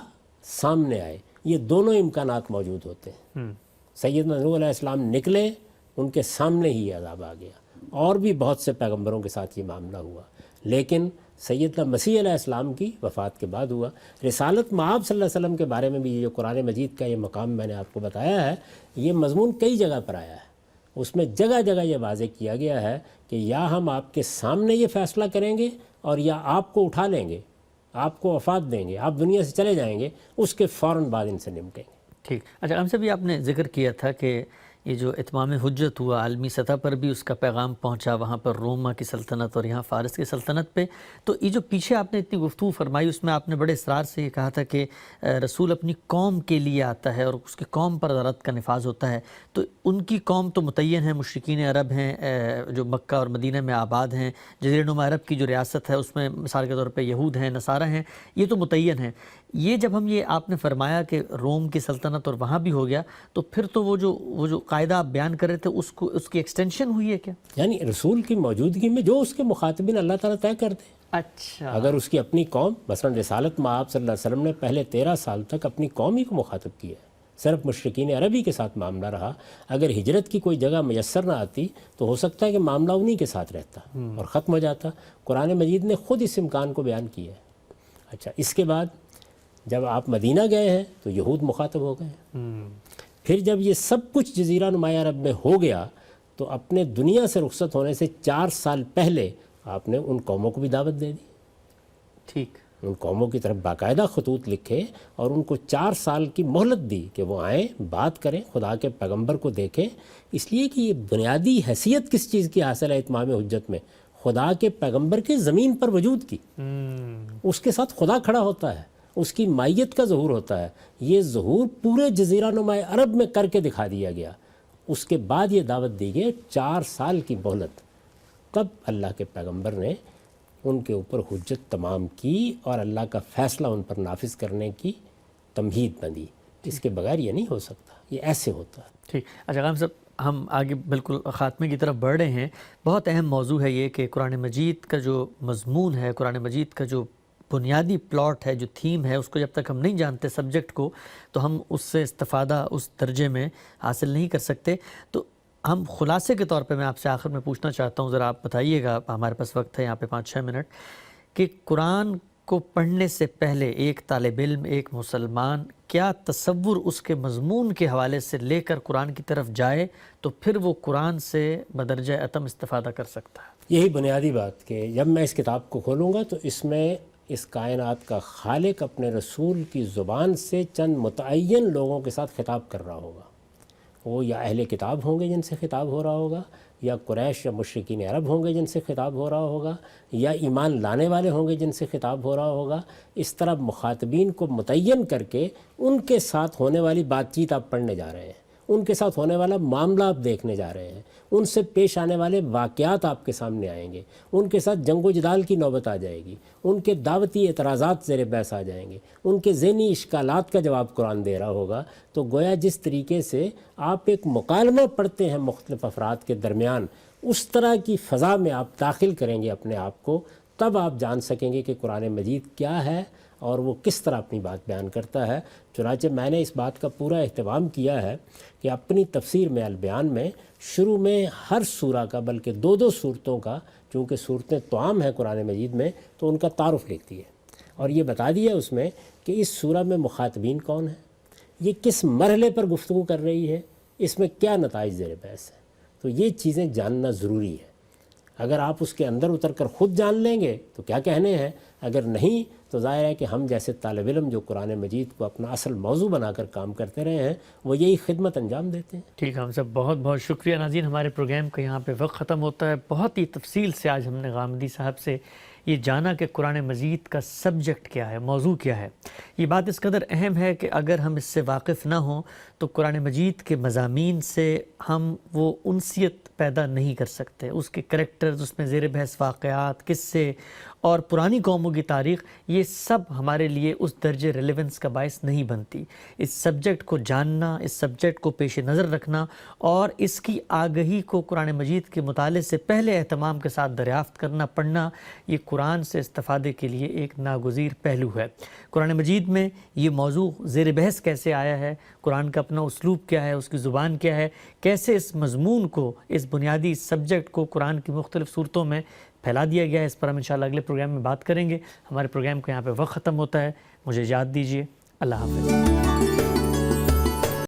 سامنے آئے, یہ دونوں امکانات موجود ہوتے ہیں. سیدنا نوح علیہ السلام نکلے, ان کے سامنے ہی عذاب آ گیا, اور بھی بہت سے پیغمبروں کے ساتھ یہ معاملہ ہوا, لیکن سیدنا مسیح علیہ السلام کی وفات کے بعد ہوا. رسالت مآب صلی اللہ علیہ وسلم کے بارے میں بھی یہ جو قرآن مجید کا یہ مقام میں نے آپ کو بتایا ہے, یہ مضمون کئی جگہ پر آیا ہے. اس میں جگہ جگہ یہ واضح کیا گیا ہے کہ یا ہم آپ کے سامنے یہ فیصلہ کریں گے, اور یا آپ کو اٹھا لیں گے, آپ کو وفات دیں گے, آپ دنیا سے چلے جائیں گے, اس کے فوراً بعد ان سے نمٹیں گے. ٹھیک. اچھا, ہم سے بھی آپ نے ذکر کیا تھا کہ یہ جو اتمام حجت ہوا عالمی سطح پر بھی اس کا پیغام پہنچا, وہاں پر روما کی سلطنت اور یہاں فارس کی سلطنت پہ. تو یہ جو پیچھے آپ نے اتنی گفتگو فرمائی اس میں آپ نے بڑے اصرار سے یہ کہا تھا کہ رسول اپنی قوم کے لیے آتا ہے اور اس کی قوم پر عدالت کا نفاذ ہوتا ہے. تو ان کی قوم تو متعین ہے, مشرکین عرب ہیں جو مکہ اور مدینہ میں آباد ہیں, جزیرہ نما عرب کی جو ریاست ہے اس میں مثال کے طور پہ یہود ہیں, نصارہ ہیں, یہ تو متعین ہیں. یہ جب ہم یہ آپ نے فرمایا کہ روم کی سلطنت اور وہاں بھی ہو گیا, تو پھر تو وہ جو قاعدہ آپ بیان کر رہے تھے اس کی ایکسٹینشن ہوئی ہے کیا؟ یعنی رسول کی موجودگی میں جو اس کے مخاطبین اللہ تعالیٰ طے کر دیں. اچھا, اگر اس کی اپنی قوم, مثلا رسالت مآب صلی اللہ علیہ وسلم نے پہلے 13 سال تک اپنی قوم ہی کو مخاطب کیا ہے, صرف مشرکین عربی کے ساتھ معاملہ رہا. اگر ہجرت کی کوئی جگہ میسر نہ آتی تو ہو سکتا ہے کہ معاملہ انہی کے ساتھ رہتا اور ختم ہو جاتا. قرآن مجید نے خود اس امکان کو بیان کیا ہے. اچھا, اس کے بعد جب آپ مدینہ گئے ہیں تو یہود مخاطب ہو گئے ہیں. پھر جب یہ سب کچھ جزیرہ نما عرب میں ہو گیا تو اپنے دنیا سے رخصت ہونے سے 4 سال پہلے آپ نے ان قوموں کو بھی دعوت دے دی. ٹھیک, ان قوموں کی طرف باقاعدہ خطوط لکھے اور ان کو 4 سال کی مہلت دی کہ وہ آئیں, بات کریں, خدا کے پیغمبر کو دیکھیں. اس لیے کہ یہ بنیادی حیثیت کس چیز کی حاصل ہے اتمام حجت میں؟ خدا کے پیغمبر کے زمین پر وجود کی. اس کے ساتھ خدا کھڑا ہوتا ہے, اس کی مائیت کا ظہور ہوتا ہے. یہ ظہور پورے جزیرہ نما عرب میں کر کے دکھا دیا گیا. اس کے بعد یہ دعوت دی گئی 4 سال کی مہلت. تب اللہ کے پیغمبر نے ان کے اوپر حجت تمام کی اور اللہ کا فیصلہ ان پر نافذ کرنے کی تمہید نہ دی. اس کے بغیر یہ نہیں ہو سکتا، یہ ایسے ہوتا ہے. ٹھیک. اچھا غلام صاحب، ہم آگے بالکل خاتمے کی طرف بڑھ رہے ہیں. بہت اہم موضوع ہے یہ کہ قرآن مجید کا جو مضمون ہے، قرآن مجید کا جو بنیادی پلاٹ ہے، جو تھیم ہے، اس کو جب تک ہم نہیں جانتے سبجیکٹ کو، تو ہم اس سے استفادہ اس درجے میں حاصل نہیں کر سکتے. تو ہم خلاصے کے طور پہ میں آپ سے آخر میں پوچھنا چاہتا ہوں، ذرا آپ بتائیے گا، ہمارے پاس وقت ہے یہاں پہ 5-6 منٹ، کہ قرآن کو پڑھنے سے پہلے ایک طالب علم، ایک مسلمان کیا تصور اس کے مضمون کے حوالے سے لے کر قرآن کی طرف جائے تو پھر وہ قرآن سے بدرجہ اتم استفادہ کر سکتا ہے؟ یہی بنیادی بات کہ جب میں اس کتاب کو کھولوں گا تو اس میں اس کائنات کا خالق اپنے رسول کی زبان سے چند متعین لوگوں کے ساتھ خطاب کر رہا ہوگا. وہ یا اہل کتاب ہوں گے جن سے خطاب ہو رہا ہوگا، یا قریش یا مشرکین عرب ہوں گے جن سے خطاب ہو رہا ہوگا، یا ایمان لانے والے ہوں گے جن سے خطاب ہو رہا ہوگا. اس طرح مخاطبین کو متعین کر کے ان کے ساتھ ہونے والی بات چیت آپ پڑھنے جا رہے ہیں، ان کے ساتھ ہونے والا معاملہ آپ دیکھنے جا رہے ہیں، ان سے پیش آنے والے واقعات آپ کے سامنے آئیں گے، ان کے ساتھ جنگ و جدال کی نوبت آ جائے گی، ان کے دعوتی اعتراضات زیر بحث آ جائیں گے، ان کے ذہنی اشکالات کا جواب قرآن دے رہا ہوگا. تو گویا جس طریقے سے آپ ایک مکالمہ پڑھتے ہیں مختلف افراد کے درمیان، اس طرح کی فضا میں آپ داخل کریں گے اپنے آپ کو، تب آپ جان سکیں گے کہ قرآن مجید کیا ہے اور وہ کس طرح اپنی بات بیان کرتا ہے. چنانچہ میں نے اس بات کا پورا اہتمام کیا ہے کہ اپنی تفسیر میں البیان میں شروع میں ہر سورہ کا، بلکہ 2 سورتوں کا، چونکہ صورتیں توام ہیں قرآن مجید میں، تو ان کا تعارف لکھ دیا اور یہ بتا دیا اس میں کہ اس سورہ میں مخاطبین کون ہیں، یہ کس مرحلے پر گفتگو کر رہی ہے، اس میں کیا نتائج زیر بحث ہیں. تو یہ چیزیں جاننا ضروری ہے. اگر آپ اس کے اندر اتر کر خود جان لیں گے تو کیا کہنے ہیں، اگر نہیں تو ظاہر ہے کہ ہم جیسے طالب علم جو قرآن مجید کو اپنا اصل موضوع بنا کر کام کرتے رہے ہیں، وہ یہی خدمت انجام دیتے ہیں. ٹھیک ہے ہم سب، بہت بہت شکریہ. ناظرین، ہمارے پروگرام کا یہاں پہ وقت ختم ہوتا ہے. بہت ہی تفصیل سے آج ہم نے غامدی صاحب سے یہ جانا کہ قرآن مجید کا سبجیکٹ کیا ہے، موضوع کیا ہے. یہ بات اس قدر اہم ہے کہ اگر ہم اس سے واقف نہ ہوں تو قرآن مجید کے مضامین سے ہم وہ انسیت پیدا نہیں کر سکتے. اس کے کریکٹرز، اس میں زیر بحث واقعات، قصے اور پرانی قوموں کی تاریخ، یہ سب ہمارے لیے اس درجے ریلیونس کا باعث نہیں بنتی. اس سبجیکٹ کو جاننا، اس سبجیکٹ کو پیش نظر رکھنا اور اس کی آگہی کو قرآن مجید کے مطالعے سے پہلے اہتمام کے ساتھ دریافت کرنا، پڑھنا، یہ قرآن سے استفادے کے لیے ایک ناگزیر پہلو ہے. قرآن مجید میں یہ موضوع زیر بحث کیسے آیا ہے، قرآن کا اپنا اسلوب کیا ہے، اس کی زبان کیا ہے، کیسے اس مضمون کو، اس بنیادی سبجیکٹ کو قرآن کی مختلف صورتوں میں پھیلا دیا گیا ہے، اس پر ہم انشاءاللہ اگلے پروگرام میں بات کریں گے. ہمارے پروگرام کا یہاں پہ وقت ختم ہوتا ہے. مجھے یاد دیجیے. اللہ حافظ.